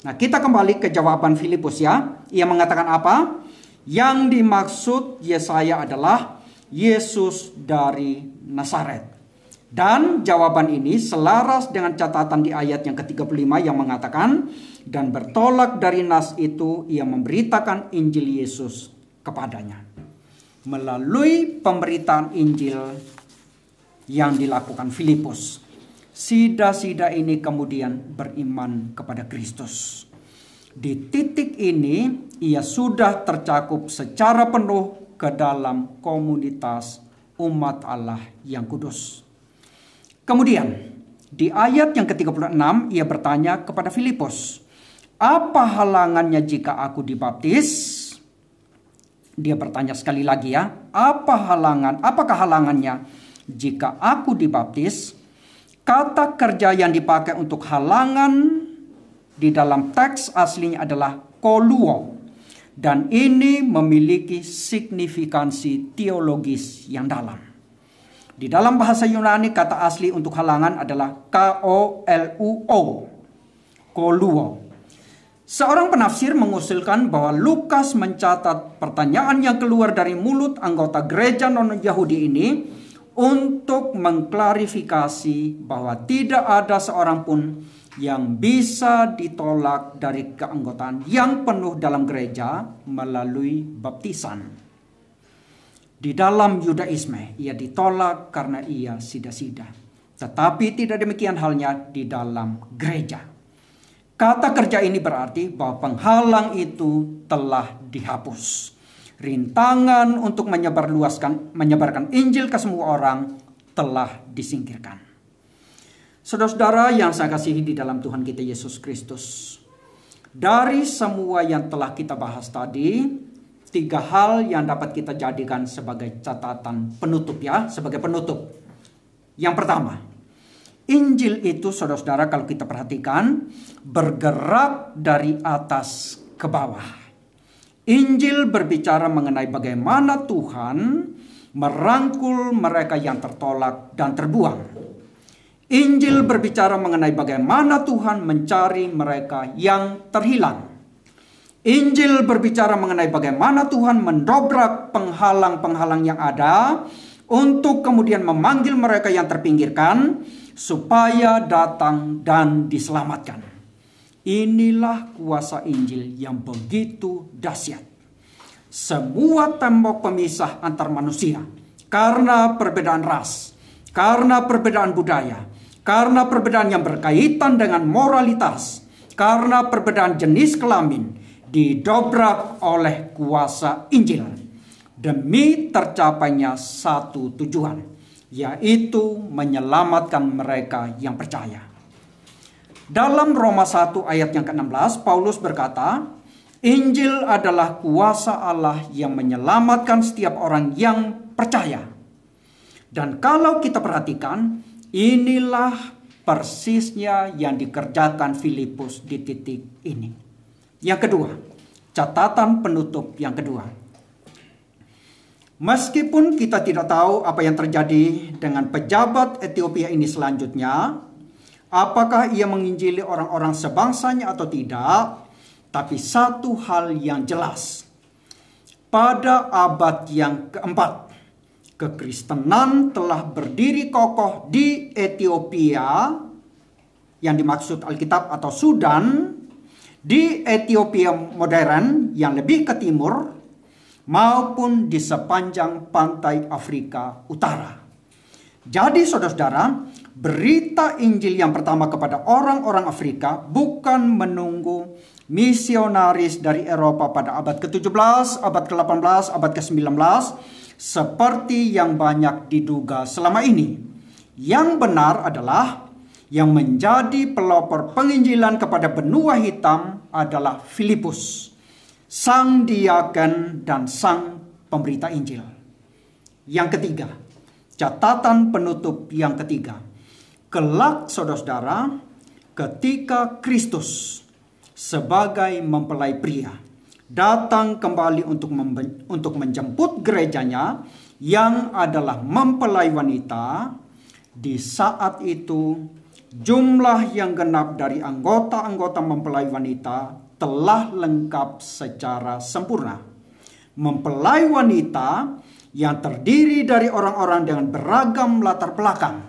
Speaker 3: Nah, kita kembali ke jawaban Filipus ya. Ia mengatakan apa? Yang dimaksud Yesaya adalah Yesus dari Nazaret. Dan jawaban ini selaras dengan catatan di ayat yang ke-35 yang mengatakan, dan bertolak dari nas itu ia memberitakan Injil Yesus kepadanya. Melalui pemberitaan Injil yang dilakukan Filipus, sida-sida ini kemudian beriman kepada Kristus. Di titik ini ia sudah tercakup secara penuh ke dalam komunitas umat Allah yang kudus. Kemudian di ayat yang ke-36 ia bertanya kepada Filipus, apa halangannya jika aku dibaptis? Dia bertanya sekali lagi ya, apakah halangannya jika aku dibaptis? Kata kerja yang dipakai untuk halangan di dalam teks aslinya adalah koluo. Dan ini memiliki signifikansi teologis yang dalam. Di dalam bahasa Yunani kata asli untuk halangan adalah K-O-L-U-O. Koluo. Seorang penafsir mengusulkan bahwa Lukas mencatat pertanyaan yang keluar dari mulut anggota gereja non-Yahudi ini untuk mengklarifikasi bahwa tidak ada seorang pun yang bisa ditolak dari keanggotaan yang penuh dalam gereja melalui baptisan. Di dalam Yudaisme ia ditolak karena ia sida-sida. Tetapi tidak demikian halnya di dalam gereja. Kata kerja ini berarti bahwa penghalang itu telah dihapus. Rintangan untuk menyebarkan Injil ke semua orang telah disingkirkan. Saudara-saudara yang saya kasihi di dalam Tuhan kita Yesus Kristus, dari semua yang telah kita bahas tadi, 3 hal yang dapat kita jadikan sebagai catatan penutup ya, sebagai penutup. Yang pertama, Injil itu saudara-saudara kalau kita perhatikan bergerak dari atas ke bawah. Injil berbicara mengenai bagaimana Tuhan merangkul mereka yang tertolak dan terbuang. Injil berbicara mengenai bagaimana Tuhan mencari mereka yang terhilang. Injil berbicara mengenai bagaimana Tuhan mendobrak penghalang-penghalang yang ada untuk kemudian memanggil mereka yang terpinggirkan supaya datang dan diselamatkan. Inilah kuasa Injil yang begitu dahsyat. Semua tembok pemisah antar manusia karena perbedaan ras, karena perbedaan budaya, karena perbedaan yang berkaitan dengan moralitas, karena perbedaan jenis kelamin, didobrak oleh kuasa Injil. demi tercapainya satu tujuan, yaitu menyelamatkan mereka yang percaya. Dalam Roma 1 ayat yang ke-16, Paulus berkata, Injil adalah kuasa Allah yang menyelamatkan setiap orang yang percaya. Dan kalau kita perhatikan, inilah persisnya yang dikerjakan Filipus di titik ini. Yang kedua, catatan penutup yang kedua. Meskipun kita tidak tahu apa yang terjadi dengan pejabat Ethiopia ini selanjutnya, apakah ia menginjili orang-orang sebangsanya atau tidak, tapi satu hal yang jelas, pada abad yang keempat, kekristenan telah berdiri kokoh di Ethiopia, yang dimaksud Alkitab atau Sudan, di Ethiopia modern yang lebih ke timur, maupun di sepanjang pantai Afrika Utara. Jadi saudara-saudara, berita Injil yang pertama kepada orang-orang Afrika bukan menunggu misionaris dari Eropa pada abad ke-17, abad ke-18, abad ke-19, seperti yang banyak diduga selama ini. Yang benar adalah yang menjadi pelopor penginjilan kepada benua hitam adalah Filipus, sang diaken dan sang pemberita Injil. Yang ketiga, catatan penutup yang ketiga. Kelak saudara-saudara, ketika Kristus sebagai mempelai pria datang kembali untuk menjemput gerejanya yang adalah mempelai wanita, di saat itu jumlah yang genap dari anggota-anggota mempelai wanita telah lengkap secara sempurna. Mempelai wanita yang terdiri dari orang-orang dengan beragam latar belakang,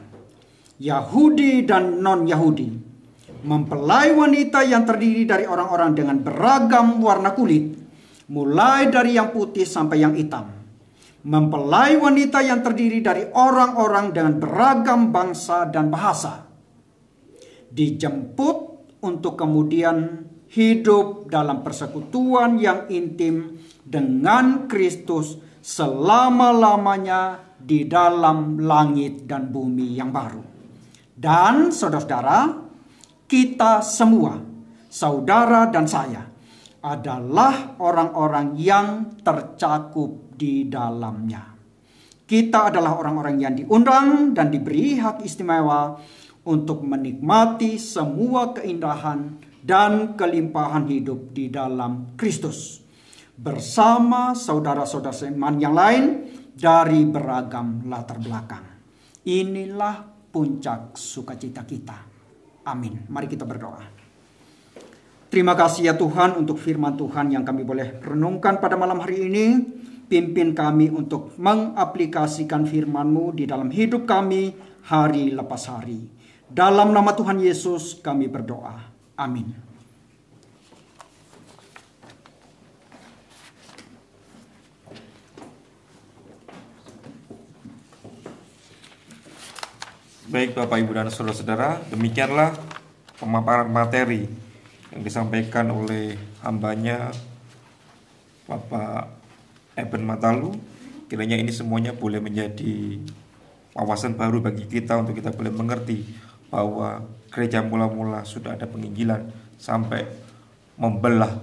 Speaker 3: Yahudi dan non-Yahudi. Mempelai wanita yang terdiri dari orang-orang dengan beragam warna kulit, mulai dari yang putih sampai yang hitam. Mempelai wanita yang terdiri dari orang-orang dengan beragam bangsa dan bahasa. Dijemput untuk kemudian hidup dalam persekutuan yang intim dengan Kristus selama-lamanya di dalam langit dan bumi yang baru. Dan saudara-saudara, kita semua, saudara dan saya, adalah orang-orang yang tercakup di dalamnya. Kita adalah orang-orang yang diundang dan diberi hak istimewa untuk menikmati semua keindahan dan kelimpahan hidup di dalam Kristus, bersama saudara-saudara seiman yang lain dari beragam latar belakang. Inilah puncak sukacita kita. Amin. Mari kita berdoa. Terima kasih ya Tuhan untuk firman Tuhan yang kami boleh renungkan pada malam hari ini. Pimpin kami untuk mengaplikasikan firman-Mu di dalam hidup kami hari lepas hari. Dalam nama Tuhan Yesus kami berdoa. Amin.
Speaker 4: Baik Bapak, Ibu, dan Saudara-saudara, demikianlah pemaparan materi yang disampaikan oleh hambanya Bapak Eben Matalu. Kiranya ini semuanya boleh menjadi wawasan baru bagi kita untuk kita boleh mengerti bahwa gereja mula-mula sudah ada penginjilan sampai membelah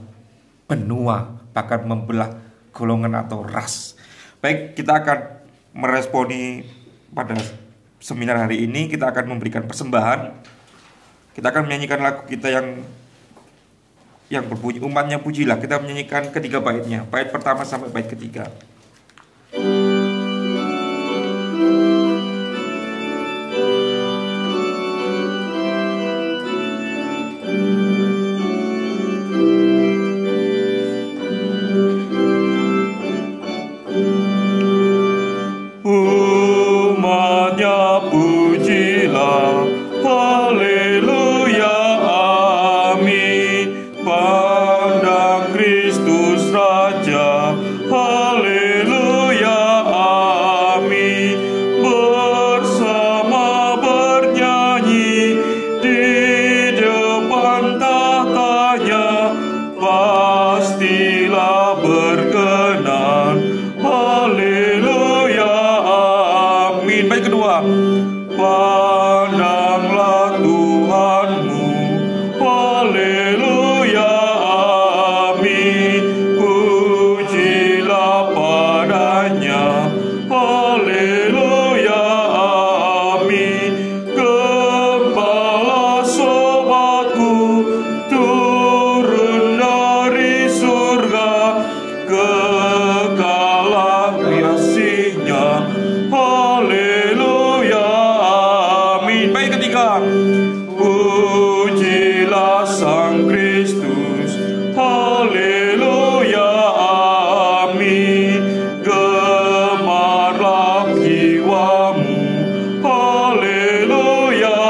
Speaker 4: benua, bahkan membelah golongan atau ras. Baik, kita akan meresponi pada seminar hari ini. Kita akan memberikan persembahan. Kita akan menyanyikan lagu kita yang berbunyi umatnya pujilah. Kita menyanyikan ketiga baitnya, bait pertama sampai bait ketiga.
Speaker 5: pastilah berkenan.
Speaker 4: Pujilah Sang Kristus, haleluya, amin. Gemarlah jiwamu, haleluya,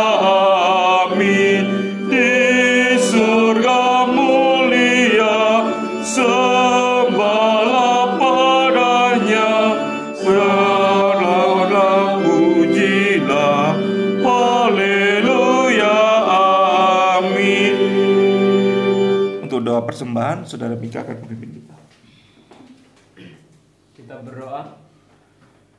Speaker 4: amin. Di surga mulia, sembahlah padanya, berlaulah pujilah, haleluya, amin. Untuk doa persembahan, Saudara Mika akan memimpin kita.
Speaker 5: Kita berdoa.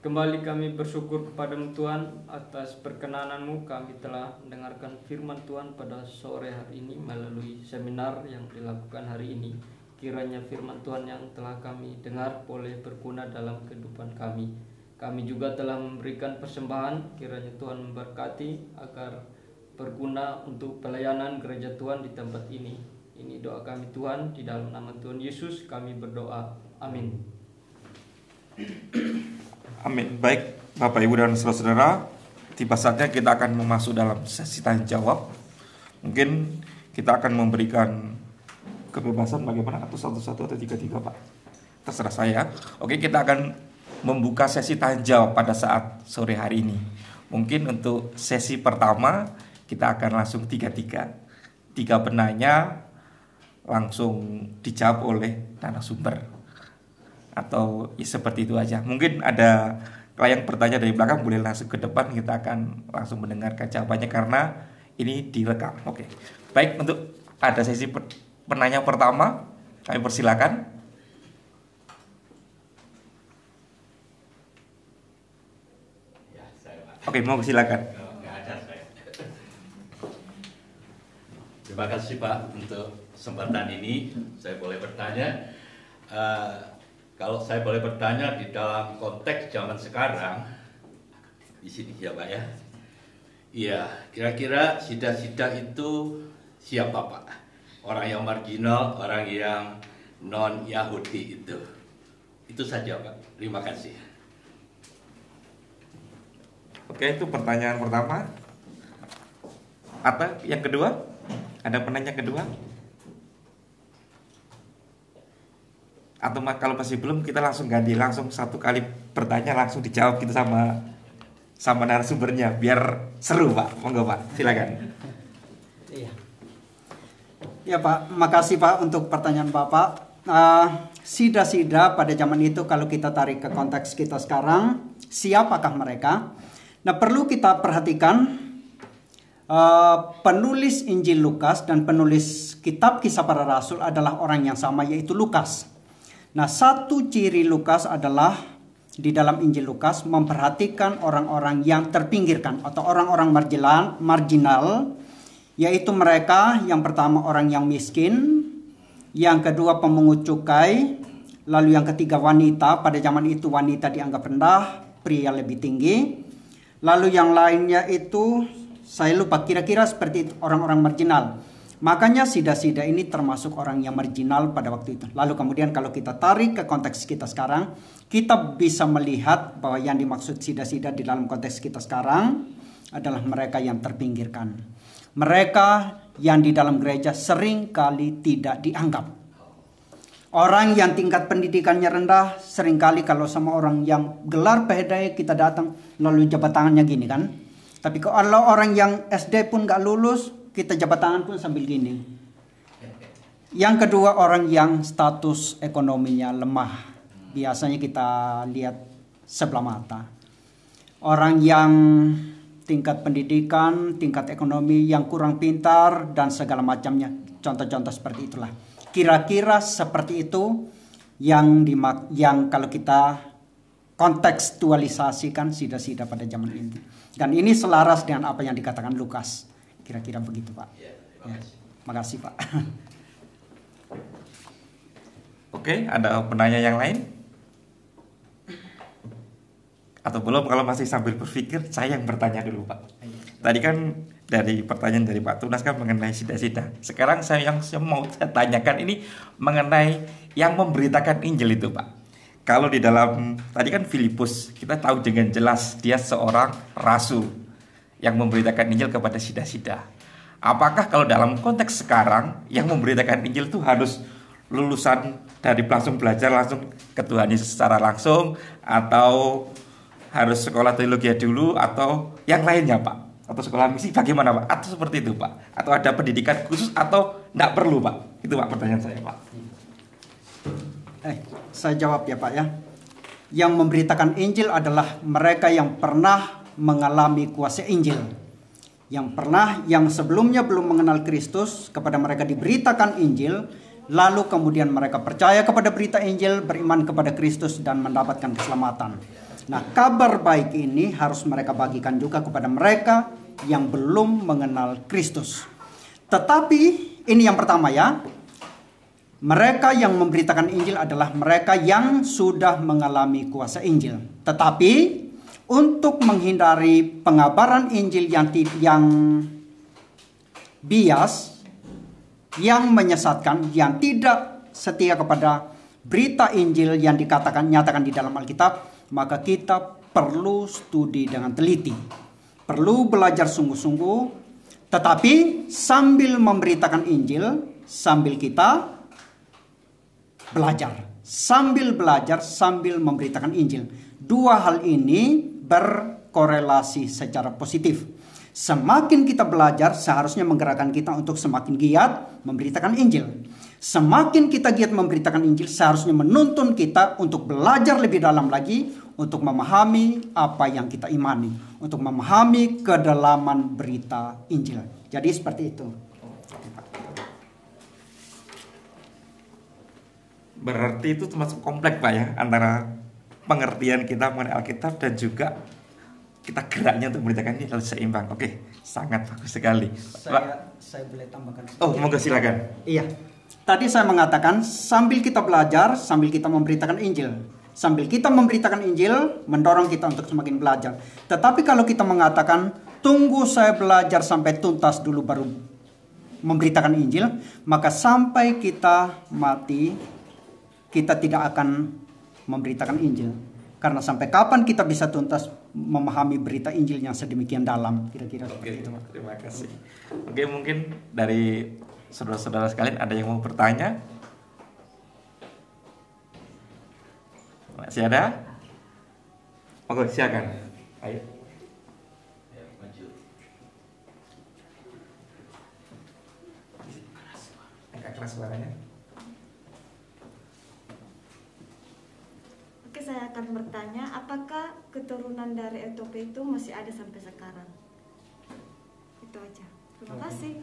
Speaker 5: Kembali kami bersyukur kepada-Mu Tuhan atas perkenanan-Mu. Kami telah mendengarkan firman Tuhan pada sore hari ini melalui seminar yang dilakukan hari ini. Kiranya firman Tuhan yang telah kami dengar boleh berguna dalam kehidupan kami. Kami juga telah memberikan persembahan. Kiranya Tuhan memberkati agar berguna untuk pelayanan gereja Tuhan di tempat ini. Ini doa kami Tuhan, di dalam nama Tuhan Yesus kami berdoa. Amin.
Speaker 4: Amin. Baik, Bapak, Ibu, dan saudara-saudara, tiba saatnya kita akan memasuki dalam sesi tanya jawab. Mungkin kita akan memberikan kebebasan bagaimana, atau satu-satu atau tiga-tiga, Pak. Terserah saya. Oke, kita akan membuka sesi tanya jawab pada saat sore hari ini. Mungkin untuk sesi pertama kita akan langsung tiga-tiga. Tiga penanya langsung dijawab oleh narasumber. Atau ya, seperti itu aja. Mungkin ada yang bertanya dari belakang, boleh langsung ke depan, kita akan langsung mendengarkan jawabannya karena ini direkam. Oke. Baik, untuk ada sesi penanya pertama, kami persilakan. Oke, mau silakan.
Speaker 6: Nggak ada saya. Terima kasih Pak untuk kesempatan ini. Saya boleh bertanya. Kalau saya boleh bertanya di dalam konteks zaman sekarang, di sini ya Pak ya. Iya, kira-kira sida-sida itu siapa Pak? Orang yang marginal, orang yang non-Yahudi itu. Itu saja Pak. Terima kasih.
Speaker 4: Oke, itu pertanyaan pertama. Atau yang kedua? Ada penanya kedua? Atau kalau masih belum, kita langsung ganti, langsung satu kali bertanya langsung dijawab gitu sama narasumbernya, biar seru Pak. Monggo Pak, silakan.
Speaker 3: Iya. Ya Pak, makasih Pak untuk pertanyaan Bapak. Sida-sida pada zaman itu kalau kita tarik ke konteks kita sekarang, siapakah mereka? Nah, perlu kita perhatikan penulis Injil Lukas dan penulis kitab Kisah Para Rasul adalah orang yang sama, yaitu Lukas. Nah, satu ciri Lukas adalah di dalam Injil Lukas memperhatikan orang-orang yang terpinggirkan atau orang-orang marginal, yaitu mereka yang pertama orang yang miskin, yang kedua pemungut cukai, lalu yang ketiga wanita. Pada zaman itu wanita dianggap rendah, pria lebih tinggi. Lalu yang lainnya itu saya lupa, kira-kira seperti itu, orang-orang marginal. Makanya sida-sida ini termasuk orang yang marginal pada waktu itu. Lalu kemudian kalau kita tarik ke konteks kita sekarang, kita bisa melihat bahwa yang dimaksud sida-sida di dalam konteks kita sekarang adalah mereka yang terpinggirkan. Mereka yang di dalam gereja sering kali tidak dianggap. Orang yang tingkat pendidikannya rendah, seringkali kalau sama orang yang gelar PhD kita datang, lalu jabat tangannya gini kan. Tapi kalau orang yang SD pun gak lulus, kita jabat tangan pun sambil gini. Yang kedua, orang yang status ekonominya lemah. Biasanya kita lihat sebelah mata. Orang yang tingkat pendidikan, tingkat ekonomi yang kurang pintar, dan segala macamnya. Contoh-contoh seperti itulah. Kira-kira seperti itu yang kalau kita kontekstualisasikan sida-sida pada zaman ini. Dan ini selaras dengan apa yang dikatakan Lukas. Kira-kira begitu Pak. Ya, makasih Pak.
Speaker 4: Oke, ada penanya yang lain? Atau belum? Kalau masih sambil berpikir, saya yang bertanya dulu Pak. Tadi kan dari pertanyaan dari Pak Tunas kan mengenai sida-sida. Sekarang saya mau tanyakan ini mengenai yang memberitakan Injil itu Pak. Kalau di dalam, tadi kan Filipus, kita tahu dengan jelas dia seorang rasul yang memberitakan Injil kepada sida-sida. Apakah kalau dalam konteks sekarang yang memberitakan Injil itu harus lulusan dari langsung belajar langsung ke Tuhan Yesus secara langsung, atau harus sekolah teologi dulu, atau yang lainnya Pak? Atau sekolah misi bagaimana Pak? Atau seperti itu Pak? Atau ada pendidikan khusus atau tidak perlu Pak? Itu Pak pertanyaan saya Pak.
Speaker 3: Saya jawab ya Pak ya. Yang memberitakan Injil adalah mereka yang pernah mengalami kuasa Injil. Yang sebelumnya belum mengenal Kristus, kepada mereka diberitakan Injil, lalu kemudian mereka percaya kepada berita Injil, beriman kepada Kristus dan mendapatkan keselamatan. Nah, kabar baik ini harus mereka bagikan juga kepada mereka yang belum mengenal Kristus. Tetapi ini yang pertama ya. Mereka yang memberitakan Injil adalah mereka yang sudah mengalami kuasa Injil. Tetapi untuk menghindari pengabaran Injil yang bias, yang menyesatkan, yang tidak setia kepada berita Injil yang nyatakan di dalam Alkitab, maka kita perlu studi dengan teliti, perlu belajar sungguh-sungguh. Tetapi sambil memberitakan Injil, sambil kita belajar, sambil memberitakan Injil. Dua hal ini berkorelasi secara positif. Semakin kita belajar, seharusnya menggerakkan kita untuk semakin giat memberitakan Injil. Semakin kita giat memberitakan Injil, seharusnya menuntun kita untuk belajar lebih dalam lagi, untuk memahami apa yang kita imani, untuk memahami kedalaman berita Injil. Jadi seperti itu.
Speaker 4: Berarti itu termasuk kompleks Pak ya, antara pengertian kita mengenai Alkitab dan juga kita geraknya untuk memberitakan ini harus seimbang. Oke, sangat bagus sekali.
Speaker 3: Saya boleh tambahkan sedikit?
Speaker 4: Oh, monggo silakan.
Speaker 3: Iya. Tadi saya mengatakan sambil kita belajar, sambil kita memberitakan Injil. Sambil kita memberitakan Injil, mendorong kita untuk semakin belajar. Tetapi kalau kita mengatakan, tunggu saya belajar sampai tuntas dulu baru memberitakan Injil, maka sampai kita mati, kita tidak akan memberitakan Injil. Karena sampai kapan kita bisa tuntas memahami berita Injil yang sedemikian dalam, kira-kira seperti itu.
Speaker 4: Terima kasih. Oke, mungkin dari saudara-saudara sekalian ada yang mau bertanya? Masih ada? Oke, silakan. Ayo. Agak keras suaranya.
Speaker 7: Oke, saya akan bertanya, apakah keturunan dari Ethiopia itu masih ada sampai sekarang? Itu aja. Terima kasih.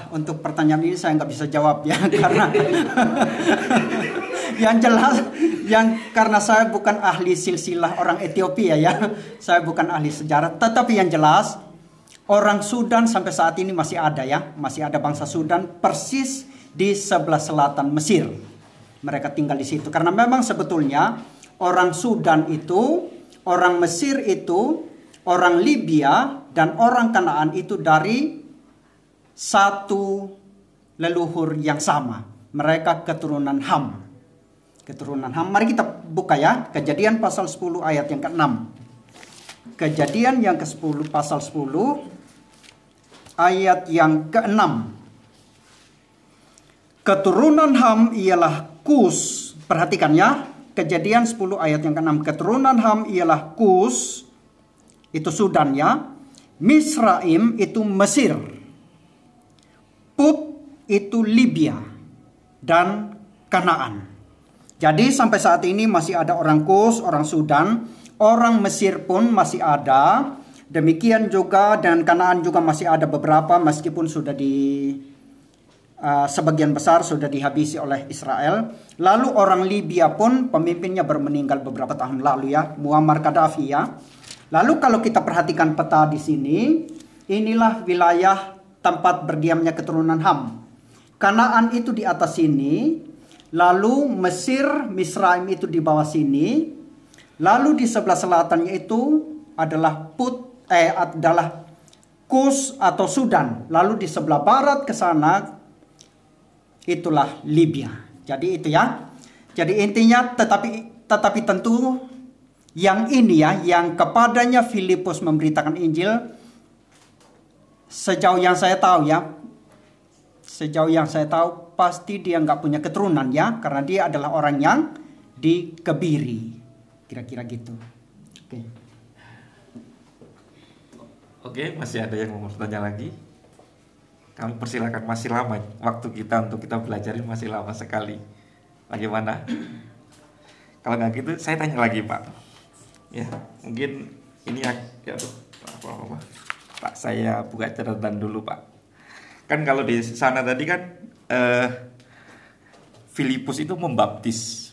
Speaker 3: Untuk pertanyaan ini saya nggak bisa jawab ya, karena yang jelas, karena saya bukan ahli silsilah orang Ethiopia ya, saya bukan ahli sejarah. Tetapi yang jelas, orang Sudan sampai saat ini masih ada ya, masih ada bangsa Sudan persis di sebelah selatan Mesir. Mereka tinggal di situ karena memang sebetulnya orang Sudan itu, orang Mesir itu, orang Libya dan orang Kanaan itu dari satu leluhur yang sama. Mereka keturunan Ham. Keturunan Ham. Mari kita buka ya, Kejadian pasal 10 ayat yang ke-6. Kejadian yang ke-10 pasal 10 ayat yang ke-6. Keturunan Ham ialah Kus. Perhatikan ya, Kejadian 10 ayat yang ke-6. Keturunan Ham ialah Kus, itu Sudan ya. Misraim itu Mesir. Put itu Libya dan Kanaan. Jadi sampai saat ini masih ada orang Kus, orang Sudan, orang Mesir pun masih ada. Demikian juga dan Kanaan juga masih ada beberapa, meskipun sudah sebagian besar sudah dihabisi oleh Israel. Lalu orang Libya pun pemimpinnya baru meninggal beberapa tahun lalu ya, Muammar Gaddafi ya. Lalu kalau kita perhatikan peta di sini, inilah wilayah tempat berdiamnya keturunan Ham. Kanaan itu di atas sini, lalu Mesir, Misraim itu di bawah sini, lalu di sebelah selatannya itu adalah adalah Kus atau Sudan, lalu di sebelah barat ke sana itulah Libya. Jadi itu ya. Jadi intinya tetapi tentu Yang ini ya, yang kepadanya Filipus memberitakan Injil, sejauh yang saya tahu ya, pasti dia nggak punya keturunan ya, karena dia adalah orang yang dikebiri, kira-kira gitu.
Speaker 4: Oke, masih ada yang mau bertanya lagi? Kami persilakan, masih lama waktu kita untuk kita belajar ini, masih lama sekali. Bagaimana? Kalau nggak gitu, saya tanya lagi Pak. Ya, mungkin ini ya, apa. Pak, saya buka catatan dulu Pak. Kan kalau di sana tadi kan Filipus itu membaptis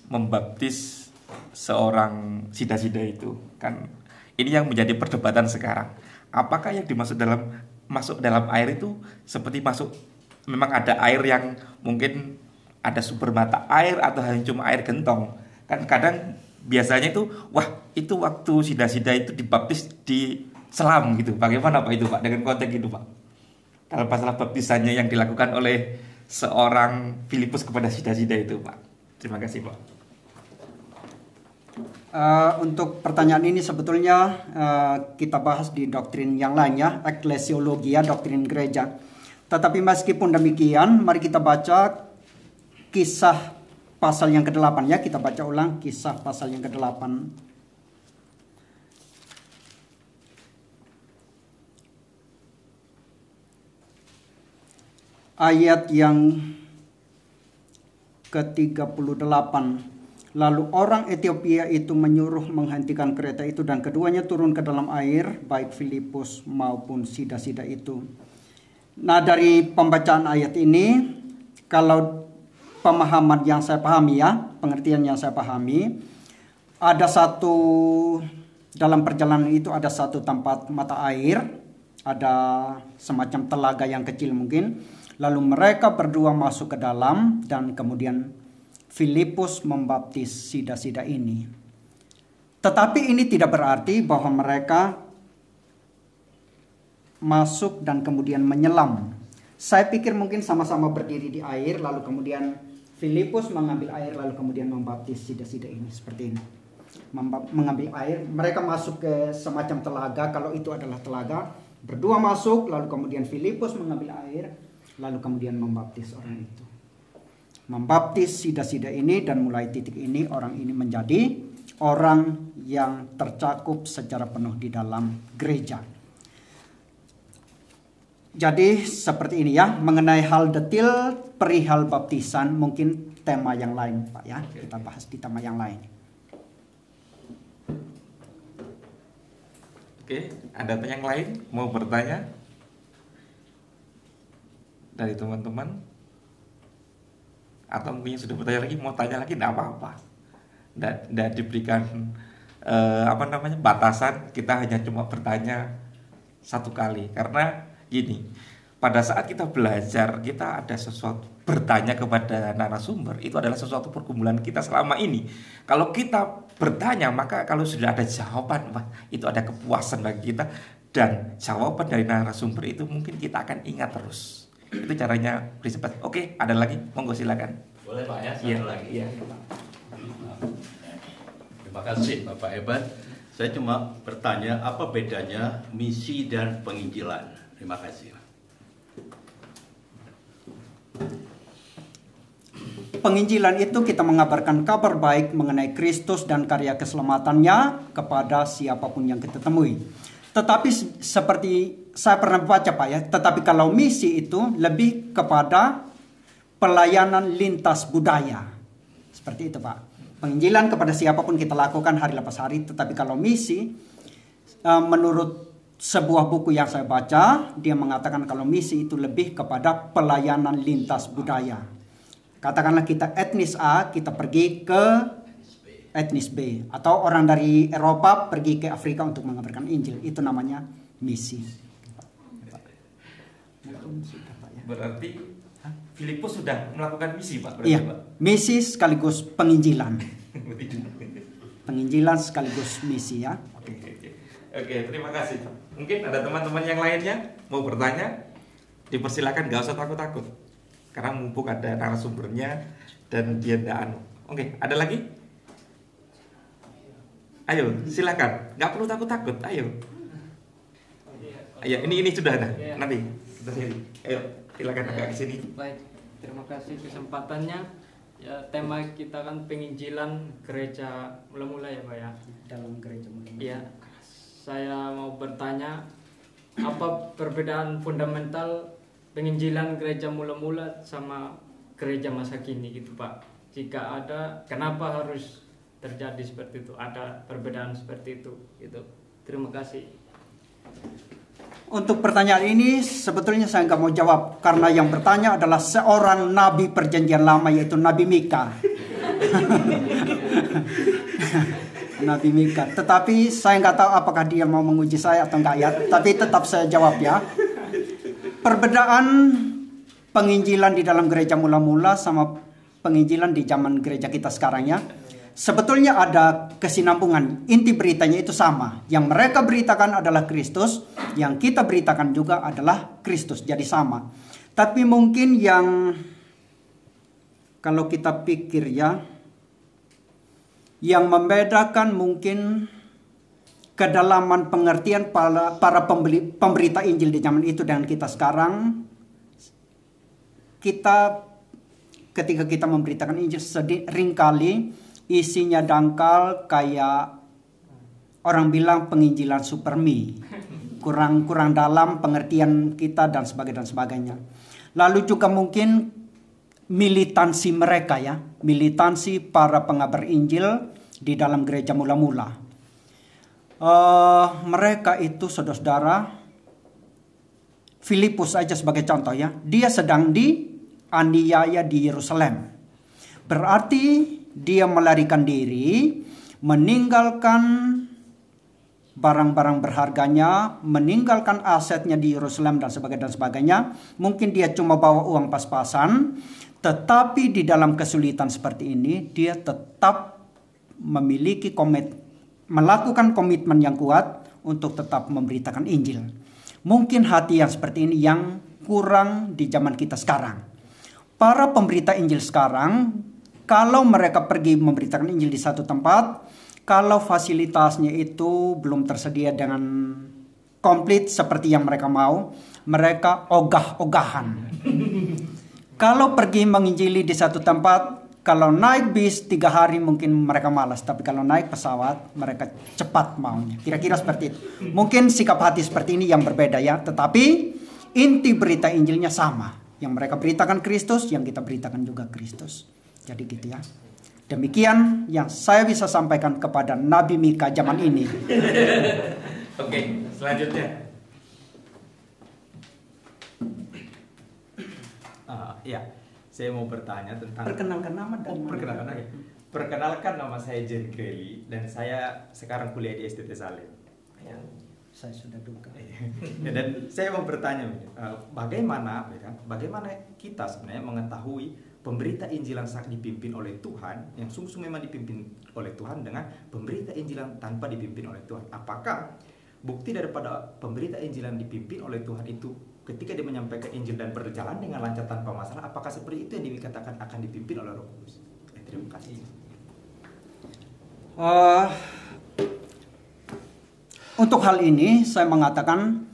Speaker 4: seorang sida-sida itu kan. Ini yang menjadi perdebatan sekarang. Apakah yang dimaksud masuk dalam air itu seperti memang ada air yang mungkin ada sumber mata air atau hanya cuma air gentong? Kan kadang biasanya itu, wah itu waktu sida-sida itu dibaptis di selam gitu. Bagaimana Pak itu Pak dengan konteks itu Pak? Kalau masalah baptisannya yang dilakukan oleh seorang Filipus kepada sida-sida itu Pak. Terima kasih Pak.
Speaker 3: Untuk pertanyaan ini sebetulnya kita bahas di doktrin yang lain ya, eklesiologi ya, doktrin gereja. Tetapi meskipun demikian, mari kita baca Kisah pasal yang ke-8 ya, kita baca ulang Kisah pasal yang ke-8. Ayat yang ke-38. Lalu orang Ethiopia itu menyuruh menghentikan kereta itu dan keduanya turun ke dalam air, baik Filipus maupun sida-sida itu. Nah, dari pembacaan ayat ini, kalau pemahaman yang saya pahami ya, pengertian yang saya pahami, ada satu, dalam perjalanan itu ada satu tempat mata air, ada semacam telaga yang kecil mungkin, lalu mereka berdua masuk ke dalam dan kemudian Filipus membaptis sida-sida ini. Tetapi ini tidak berarti bahwa mereka masuk dan kemudian menyelam. Saya pikir mungkin sama-sama berdiri di air, lalu kemudian Filipus mengambil air, lalu kemudian membaptis sida-sida ini. Seperti ini. Mengambil air, mereka masuk ke semacam telaga, kalau itu adalah telaga. Berdua masuk, lalu kemudian Filipus mengambil air, lalu kemudian membaptis orang itu. Membaptis sida-sida ini, dan mulai titik ini orang ini menjadi orang yang tercakup secara penuh di dalam gereja. Jadi seperti ini ya, mengenai hal detail perihal baptisan mungkin tema yang lain Pak ya, kita bahas di tema yang lain.
Speaker 4: Oke, ada yang lain mau bertanya dari teman-teman? Atau mungkin sudah bertanya lagi, mau tanya lagi, tidak apa-apa. Tidak diberikan batasan, kita hanya cuma bertanya satu kali. Karena gini, pada saat kita belajar, kita ada sesuatu, bertanya kepada narasumber, itu adalah sesuatu pergumulan kita selama ini. Kalau kita bertanya, maka kalau sudah ada jawaban, itu ada kepuasan bagi kita. Dan jawaban dari narasumber itu mungkin kita akan ingat terus. Itu caranya prinsip. Oke, ada lagi? Monggo silakan.
Speaker 6: Boleh Pak ya, satu lagi.
Speaker 4: Iya.
Speaker 6: Terima kasih Bapak Eban. Saya cuma bertanya, apa bedanya misi dan penginjilan? Terima kasih.
Speaker 3: Penginjilan itu kita mengabarkan kabar baik mengenai Kristus dan karya keselamatannya kepada siapapun yang kita temui. Tetapi seperti saya pernah baca Pak ya, tetapi kalau misi itu lebih kepada pelayanan lintas budaya. Seperti itu Pak. Penginjilan kepada siapapun kita lakukan hari lepas hari, tetapi kalau misi, menurut sebuah buku yang saya baca, dia mengatakan kalau misi itu lebih kepada pelayanan lintas budaya. Katakanlah kita etnis A, kita pergi ke etnis B, atau orang dari Eropa pergi ke Afrika untuk mengabarkan Injil, itu namanya misi.
Speaker 4: Berarti Filipus sudah melakukan misi Pak?
Speaker 3: Iya,
Speaker 4: Pak?
Speaker 3: misi sekaligus penginjilan. Penginjilan sekaligus misi ya.
Speaker 4: Oke, terima kasih. Mungkin ada teman-teman yang lainnya mau bertanya, dipersilakan, gak usah takut-takut. Karena mumpung ada narasumbernya dan dia tidak Oke, ada lagi? Ayo, silakan. Nggak perlu takut-takut. Ayo. Ayo, ini sudah ada. Nanti sudah sini. Ayo, silakan agak ke sini.
Speaker 5: Baik, terima kasih kesempatannya. Ya, tema kita kan penginjilan gereja mula-mula ya Pak ya.
Speaker 3: Dalam gereja mula-mula.
Speaker 5: Iya, saya mau bertanya, apa perbedaan fundamental penginjilan gereja mula-mula sama gereja masa kini gitu Pak? Jika ada, kenapa harus terjadi seperti itu? Ada perbedaan seperti itu gitu. Terima kasih.
Speaker 3: Untuk pertanyaan ini sebetulnya saya nggak mau jawab karena yang bertanya adalah seorang nabi perjanjian lama yaitu Nabi Mika. Nabi Mika. Tetapi saya nggak tahu apakah dia mau menguji saya atau enggak ya. Tapi tetap saya jawab ya. Perbedaan penginjilan di dalam gereja mula-mula sama penginjilan di zaman gereja kita sekarang ya. Sebetulnya ada kesinambungan. Inti beritanya itu sama. Yang mereka beritakan adalah Kristus, yang kita beritakan juga adalah Kristus. Jadi sama. Tapi mungkin yang kalau kita pikir ya, yang membedakan mungkin kedalaman pengertian para pemberita Injil di zaman itu dengan kita sekarang. Ketika kita memberitakan Injil seringkali isinya dangkal kayak orang bilang penginjilan supermi, kurang dalam pengertian kita dan sebagainya. Lalu juga mungkin militansi mereka ya, militansi para pengabar Injil di dalam gereja mula-mula. Mereka itu saudara-saudara, Filipus aja sebagai contoh ya, dia sedang dianiaya di Yerusalem. Berarti dia melarikan diri, meninggalkan barang-barang berharganya, meninggalkan asetnya di Yerusalem dan sebagainya. Mungkin dia cuma bawa uang pas-pasan, tetapi di dalam kesulitan seperti ini dia tetap memiliki melakukan komitmen yang kuat untuk tetap memberitakan Injil. Mungkin hati yang seperti ini yang kurang di zaman kita sekarang. Para pemberita Injil sekarang, kalau mereka pergi memberitakan Injil di satu tempat, kalau fasilitasnya itu belum tersedia dengan komplit seperti yang mereka mau, mereka ogah-ogahan. Kalau pergi menginjili di satu tempat, kalau naik bis 3 hari mungkin mereka malas, tapi kalau naik pesawat mereka cepat maunya. Kira-kira seperti itu. Mungkin sikap hati seperti ini yang berbeda ya, tetapi inti berita Injilnya sama. Yang mereka beritakan Kristus, yang kita beritakan juga Kristus. Jadi gitu ya. Demikian yang saya bisa sampaikan kepada Nabi Mika zaman ini.
Speaker 4: Oke, selanjutnya.
Speaker 8: Ya, saya mau bertanya tentang
Speaker 3: Perkenalkan nama dan
Speaker 8: perkenalkan nama saya Jerry Kelly dan saya sekarang kuliah di STT Salem. Ya.
Speaker 3: Saya sudah duga.
Speaker 8: Dan saya mau bertanya, bagaimana kita sebenarnya mengetahui pemberita Injil yang dipimpin oleh Tuhan, yang sungguh memang dipimpin oleh Tuhan dengan pemberita Injil yang tanpa dipimpin oleh Tuhan. Apakah bukti daripada pemberita Injil yang dipimpin oleh Tuhan itu ketika dia menyampaikan Injil dan berjalan dengan lancar tanpa masalah, apakah seperti itu yang dikatakan akan dipimpin oleh Roh Kudus? Terima kasih.
Speaker 3: Untuk hal ini saya mengatakan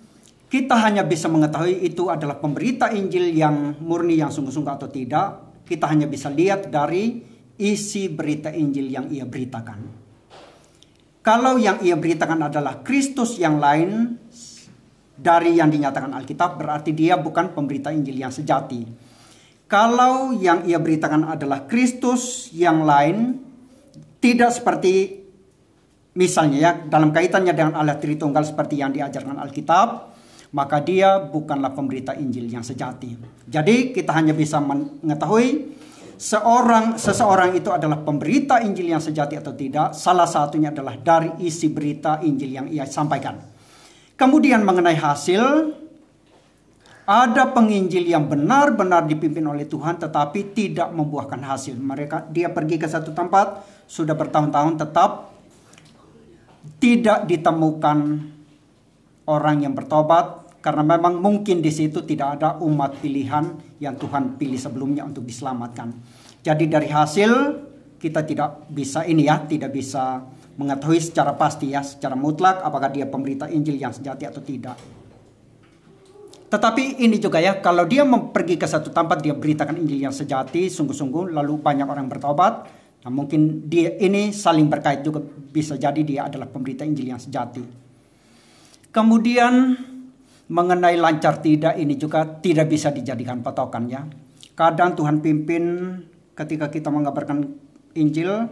Speaker 3: kita hanya bisa mengetahui itu adalah pemberita Injil yang murni, yang sungguh-sungguh atau tidak. Kita hanya bisa lihat dari isi berita Injil yang ia beritakan. Kalau yang ia beritakan adalah Kristus yang lain dari yang dinyatakan Alkitab, berarti dia bukan pemberita Injil yang sejati. Kalau yang ia beritakan adalah Kristus yang lain, tidak seperti misalnya ya, dalam kaitannya dengan Allah Tritunggal seperti yang diajarkan Alkitab, maka dia bukanlah pemberita Injil yang sejati. Jadi kita hanya bisa mengetahui seseorang itu adalah pemberita Injil yang sejati atau tidak. Salah satunya adalah dari isi berita Injil yang ia sampaikan. Kemudian mengenai hasil, ada penginjil yang benar-benar dipimpin oleh Tuhan tetapi tidak membuahkan hasil. Dia pergi ke satu tempat, sudah bertahun-tahun tetap tidak ditemukan orang yang bertobat, karena memang mungkin di situ tidak ada umat pilihan yang Tuhan pilih sebelumnya untuk diselamatkan. Jadi dari hasil kita tidak bisa mengetahui secara pasti ya, secara mutlak apakah dia pemberita Injil yang sejati atau tidak. Tetapi ini juga ya, kalau dia pergi ke satu tempat, dia beritakan Injil yang sejati, sungguh-sungguh, lalu banyak orang bertobat, nah mungkin dia ini saling berkait juga, bisa jadi dia adalah pemberita Injil yang sejati. Kemudian mengenai lancar tidak, ini juga tidak bisa dijadikan patokan ya. Kadang Tuhan pimpin ketika kita mengabarkan Injil,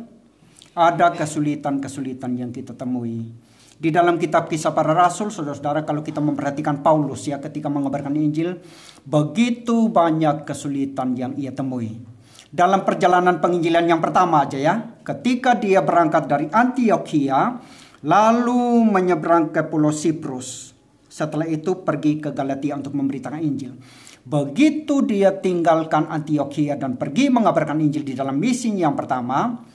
Speaker 3: ada kesulitan-kesulitan yang kita temui. Di dalam kitab Kisah Para Rasul, saudara-saudara, kalau kita memperhatikan Paulus ya ketika mengabarkan Injil, begitu banyak kesulitan yang ia temui. Dalam perjalanan penginjilan yang pertama aja ya, ketika dia berangkat dari Antiokhia, lalu menyeberang ke Pulau Siprus. Setelah itu pergi ke Galatia untuk memberitakan Injil. Begitu dia tinggalkan Antiokhia dan pergi mengabarkan Injil di dalam misinya yang pertama,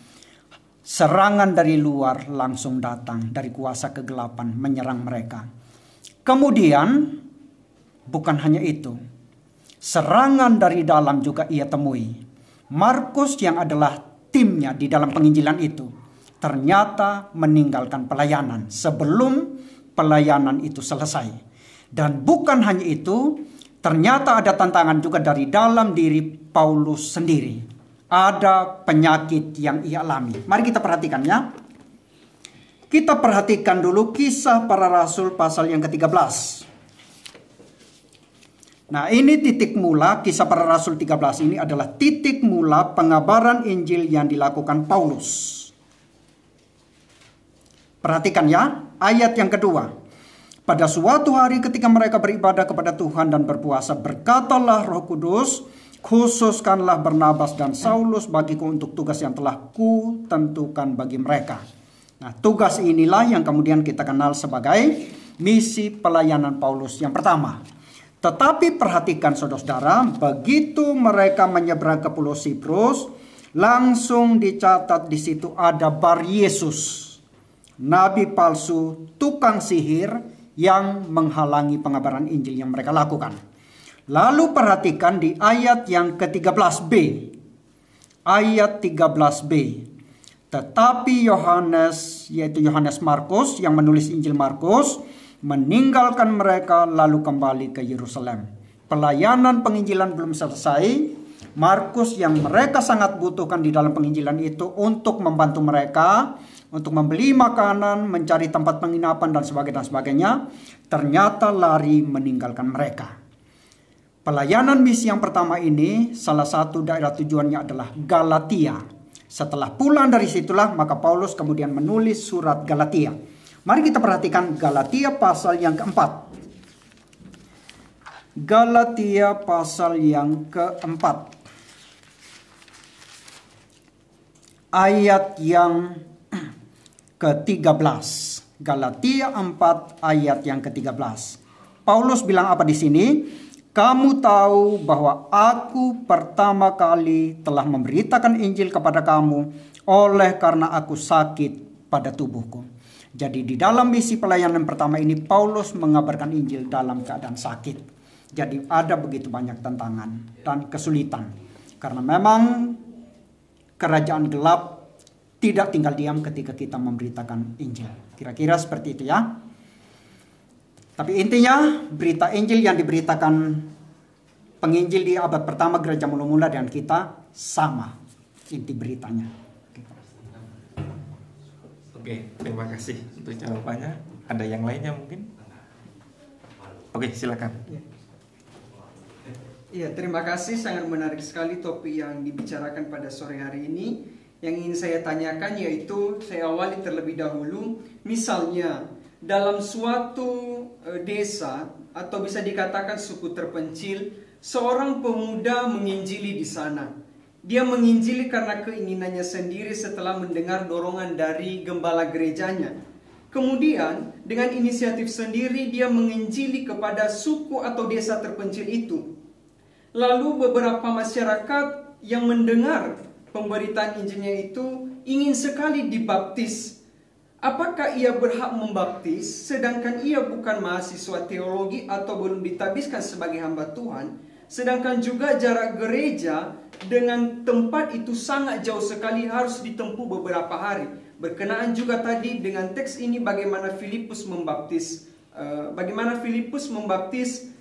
Speaker 3: serangan dari luar langsung datang dari kuasa kegelapan menyerang mereka. Kemudian bukan hanya itu, serangan dari dalam juga ia temui. Markus yang adalah timnya di dalam penginjilan itu ternyata meninggalkan pelayanan sebelum pelayanan itu selesai. Dan bukan hanya itu, ternyata ada tantangan juga dari dalam diri Paulus sendiri. Ada penyakit yang ia alami. Mari kita perhatikan ya. Kita perhatikan dulu Kisah Para Rasul pasal yang ke-13. Nah, ini titik mula Kisah Para Rasul 13 ini adalah titik mula pengabaran Injil yang dilakukan Paulus. Perhatikan ya, ayat yang kedua. Pada suatu hari ketika mereka beribadah kepada Tuhan dan berpuasa, berkatalah Roh Kudus, khususkanlah Barnabas dan Saulus bagiku untuk tugas yang telah kutentukan bagi mereka. Nah, tugas inilah yang kemudian kita kenal sebagai misi pelayanan Paulus yang pertama. Tetapi perhatikan saudara-saudara, begitu mereka menyeberang ke Pulau Siprus, langsung dicatat di situ ada Bar Yesus, nabi palsu, tukang sihir yang menghalangi pengabaran Injil yang mereka lakukan. Lalu perhatikan di ayat yang ke-13b. Ayat 13b. Tetapi Yohanes, yaitu Yohanes Markus yang menulis Injil Markus, meninggalkan mereka lalu kembali ke Yerusalem. Pelayanan penginjilan belum selesai. Markus yang mereka sangat butuhkan di dalam penginjilan itu untuk membantu mereka, untuk membeli makanan, mencari tempat penginapan dan sebagainya, ternyata lari meninggalkan mereka. Pelayanan misi yang pertama ini, salah satu daerah tujuannya adalah Galatia. Setelah pulang dari situlah, maka Paulus kemudian menulis surat Galatia. Mari kita perhatikan Galatia pasal yang keempat. Galatia pasal yang keempat. Ayat yang ke-13. Galatia 4 ayat yang ke-13. Paulus bilang apa di sini? Kamu tahu bahwa aku pertama kali telah memberitakan Injil kepada kamu oleh karena aku sakit pada tubuhku. Jadi di dalam misi pelayanan pertama ini Paulus mengabarkan Injil dalam keadaan sakit. Jadi ada begitu banyak tantangan dan kesulitan. Karena memang kerajaan gelap tidak tinggal diam ketika kita memberitakan Injil. Kira-kira seperti itu ya. Tapi intinya berita Injil yang diberitakan penginjil di abad pertama gereja mula-mula dan kita sama inti beritanya.
Speaker 4: Oke, terima kasih untuk jawabannya. Ada yang lainnya mungkin? Oke, silakan.
Speaker 1: Iya, terima kasih. Sangat menarik sekali topik yang dibicarakan pada sore hari ini. Yang ingin saya tanyakan yaitu, saya awali terlebih dahulu, misalnya dalam suatu desa atau bisa dikatakan suku terpencil, seorang pemuda menginjili di sana. Dia menginjili karena keinginannya sendiri setelah mendengar dorongan dari gembala gerejanya. Kemudian dengan inisiatif sendiri dia menginjili kepada suku atau desa terpencil itu. Lalu beberapa masyarakat yang mendengar pemberitaan Injilnya itu ingin sekali dibaptis. Apakah ia berhak membaptis sedangkan ia bukan mahasiswa teologi atau belum ditabiskan sebagai hamba Tuhan? Sedangkan juga jarak gereja dengan tempat itu sangat jauh sekali, harus ditempuh beberapa hari. Berkenaan juga tadi dengan teks ini bagaimana Filipus membaptis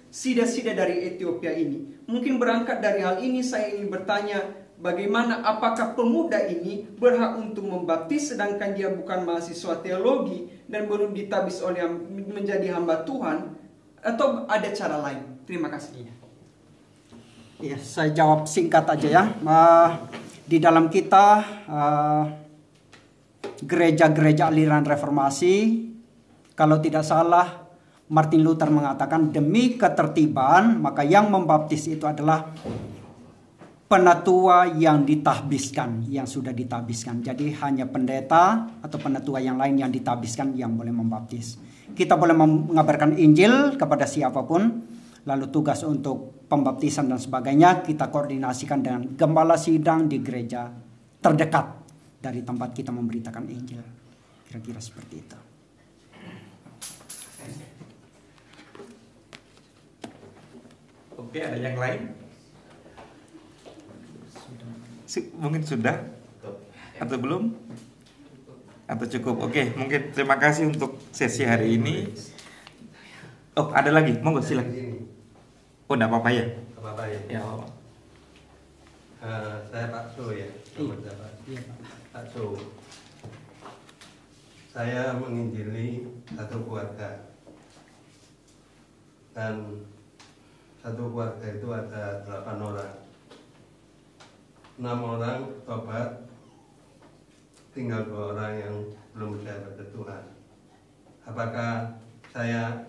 Speaker 1: sida-sida dari Ethiopia ini. Mungkin berangkat dari hal ini saya ingin bertanya, bagaimana apakah pemuda ini berhak untuk membaptis sedangkan dia bukan mahasiswa teologi dan belum ditabis oleh menjadi hamba Tuhan, atau ada cara lain? Terima kasih.
Speaker 3: Ya, saya jawab singkat aja ya. Di dalam kita gereja-gereja aliran reformasi, kalau tidak salah Martin Luther mengatakan demi ketertiban maka yang membaptis itu adalah penatua yang ditahbiskan, yang sudah ditahbiskan. Jadi hanya pendeta atau penatua yang lain yang ditahbiskan yang boleh membaptis. Kita boleh mengabarkan Injil kepada siapapun, lalu tugas untuk pembaptisan dan sebagainya kita koordinasikan dengan gembala sidang di gereja terdekat dari tempat kita memberitakan Injil. Kira-kira seperti itu.
Speaker 4: Oke, ada yang lain? Mungkin sudah? Atau belum? Atau cukup? Oke, mungkin terima kasih untuk sesi hari ini. Oh, ada lagi? Monggo silakan. Oh, enggak apa-apa ya?
Speaker 2: Apa-apa ya?
Speaker 4: Ya.
Speaker 2: Saya Pak So ya.
Speaker 3: Iya, Pak.
Speaker 2: Pak So. Saya menginjili satu keluarga. Dan satu keluarga itu ada 8 orang. 6 orang tobat, tinggal 2 orang yang belum percaya pada Tuhan. Apakah saya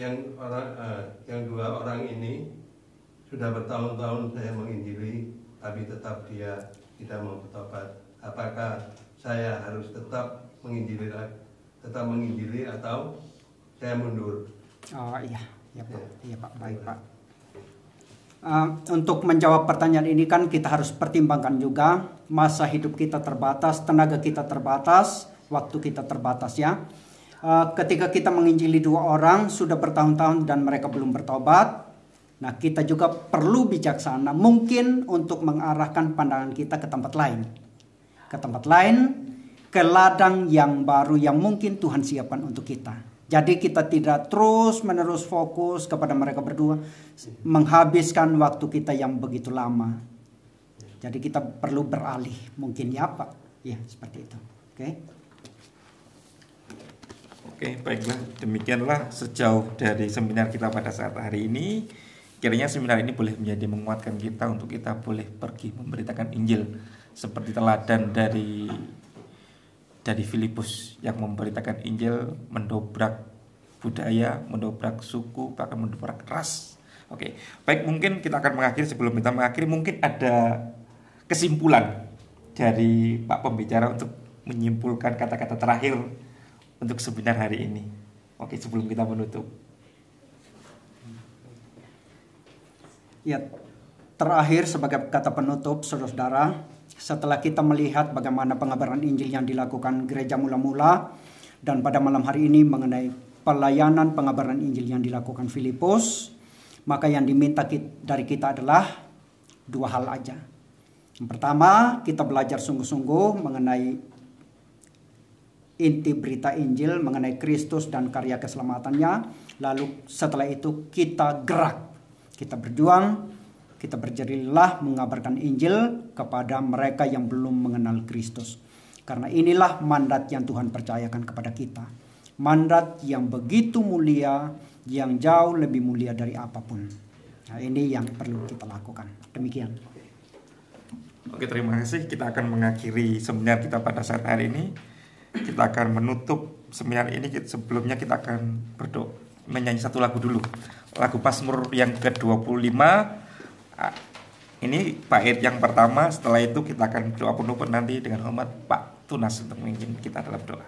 Speaker 2: yang 2 orang ini sudah bertahun-tahun saya menginjili, tapi tetap dia tidak mau bertobat? Apakah saya harus tetap menginjili atau saya mundur?
Speaker 3: Oh iya, ya Pak. Iya Pak, baik Pak. Untuk menjawab pertanyaan ini kan kita harus pertimbangkan juga masa hidup kita terbatas, tenaga kita terbatas, waktu kita terbatas ya. Ketika kita menginjili 2 orang sudah bertahun-tahun dan mereka belum bertobat, nah kita juga perlu bijaksana mungkin untuk mengarahkan pandangan kita ke tempat lain. Ke ladang yang baru yang mungkin Tuhan siapkan untuk kita. Jadi kita tidak terus-menerus fokus kepada mereka berdua, menghabiskan waktu kita yang begitu lama. Jadi kita perlu beralih, mungkin ya Pak. Ya, seperti itu.
Speaker 4: Oke, baiklah. Demikianlah sejauh dari seminar kita pada saat hari ini. Kiranya seminar ini boleh menjadi menguatkan kita untuk kita boleh pergi memberitakan Injil seperti teladan dari Filipus yang memberitakan Injil, mendobrak budaya, mendobrak suku, bahkan mendobrak ras. Oke, baik, mungkin kita akan mengakhiri. Sebelum kita mengakhiri, mungkin ada kesimpulan dari Pak Pembicara untuk menyimpulkan kata-kata terakhir untuk seminar hari ini. Oke, sebelum kita menutup.
Speaker 3: Ya, terakhir sebagai kata penutup, saudara-saudara, setelah kita melihat bagaimana pengabaran Injil yang dilakukan gereja mula-mula, dan pada malam hari ini mengenai pelayanan pengabaran Injil yang dilakukan Filipus, maka yang diminta dari kita adalah 2 hal aja. Yang pertama, kita belajar sungguh-sungguh mengenai inti berita Injil, mengenai Kristus dan karya keselamatannya. Lalu setelah itu kita gerak, kita berjuang, kita berjerilah mengabarkan Injil kepada mereka yang belum mengenal Kristus. Karena inilah mandat yang Tuhan percayakan kepada kita. Mandat yang begitu mulia, yang jauh lebih mulia dari apapun. Nah, ini yang perlu kita lakukan. Demikian.
Speaker 4: Oke, terima kasih. Kita akan mengakhiri seminar kita pada saat hari ini. Kita akan menutup seminar ini. Sebelumnya kita akan berdoa, menyanyi satu lagu dulu. Lagu Mazmur yang ke-25. Ini bait yang pertama. Setelah itu kita akan doa penutup nanti dengan hormat Pak Tunas untuk memimpin kita dalam doa.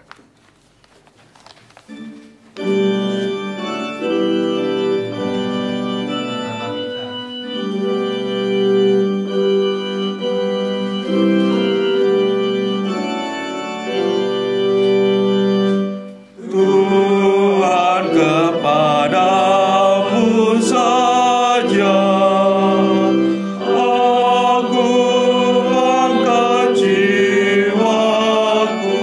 Speaker 9: Tuhan kepadamu saja aku angkat jiwaku.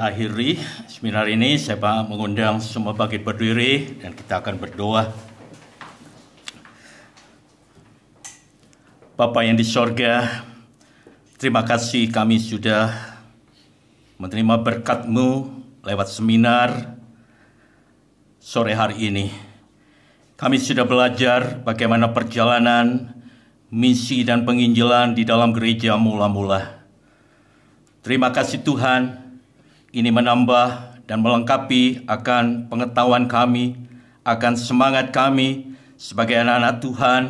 Speaker 6: mengakhiri seminar ini, saya mengundang semua bangkit berdiri dan kita akan berdoa. Bapa yang di sorga, terima kasih kami sudah menerima berkat-Mu lewat seminar sore hari ini. Kami sudah belajar bagaimana perjalanan, misi dan penginjilan di dalam gereja mula-mula. Terima kasih Tuhan, ini menambah dan melengkapi akan pengetahuan kami, akan semangat kami sebagai anak-anak Tuhan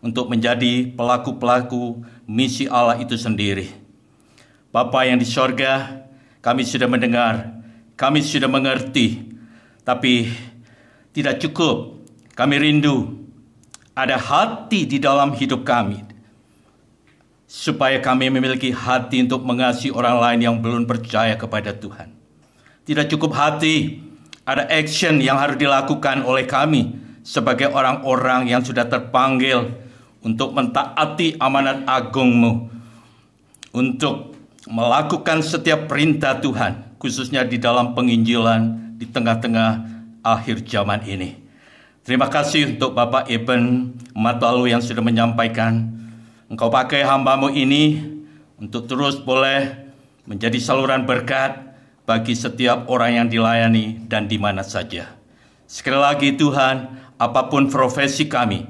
Speaker 6: untuk menjadi pelaku-pelaku misi Allah itu sendiri. Bapa yang di sorga, kami sudah mendengar, kami sudah mengerti, tapi tidak cukup. Kami rindu ada hati di dalam hidup kami, supaya kami memiliki hati untuk mengasihi orang lain yang belum percaya kepada Tuhan. Tidak cukup hati, ada action yang harus dilakukan oleh kami sebagai orang-orang yang sudah terpanggil untuk mentaati amanat agung-Mu, untuk melakukan setiap perintah Tuhan, khususnya di dalam penginjilan di tengah-tengah akhir zaman ini. Terima kasih untuk Bapak Eben Matalu yang sudah menyampaikan. Engkau pakai hamba-Mu ini untuk terus boleh menjadi saluran berkat bagi setiap orang yang dilayani dan di mana saja. Sekali lagi Tuhan, apapun profesi kami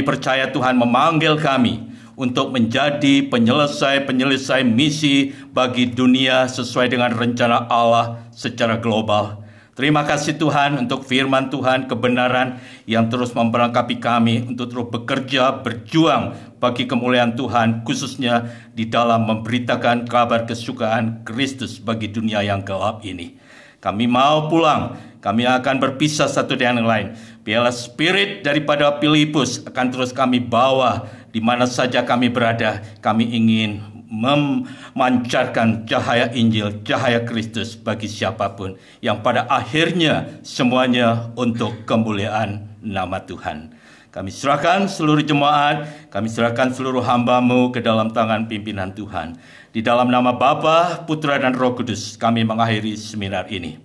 Speaker 6: percaya Tuhan memanggil kami untuk menjadi penyelesai misi bagi dunia sesuai dengan rencana Allah secara global. Terima kasih Tuhan untuk firman Tuhan, kebenaran yang terus memperlengkapi kami untuk terus bekerja, berjuang bagi kemuliaan Tuhan, khususnya di dalam memberitakan kabar kesukaan Kristus bagi dunia yang gelap ini. Kami mau pulang, kami akan berpisah satu dengan yang lain. Biarlah spirit daripada Filipus akan terus kami bawa di mana saja kami berada. Kami ingin memancarkan cahaya Injil, cahaya Kristus bagi siapapun, yang pada akhirnya semuanya untuk kemuliaan nama Tuhan. Kami serahkan seluruh jemaat, kami serahkan seluruh hamba-Mu ke dalam tangan pimpinan Tuhan. Di dalam nama Bapa, Putra dan Roh Kudus kami mengakhiri seminar ini.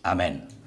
Speaker 6: Amin.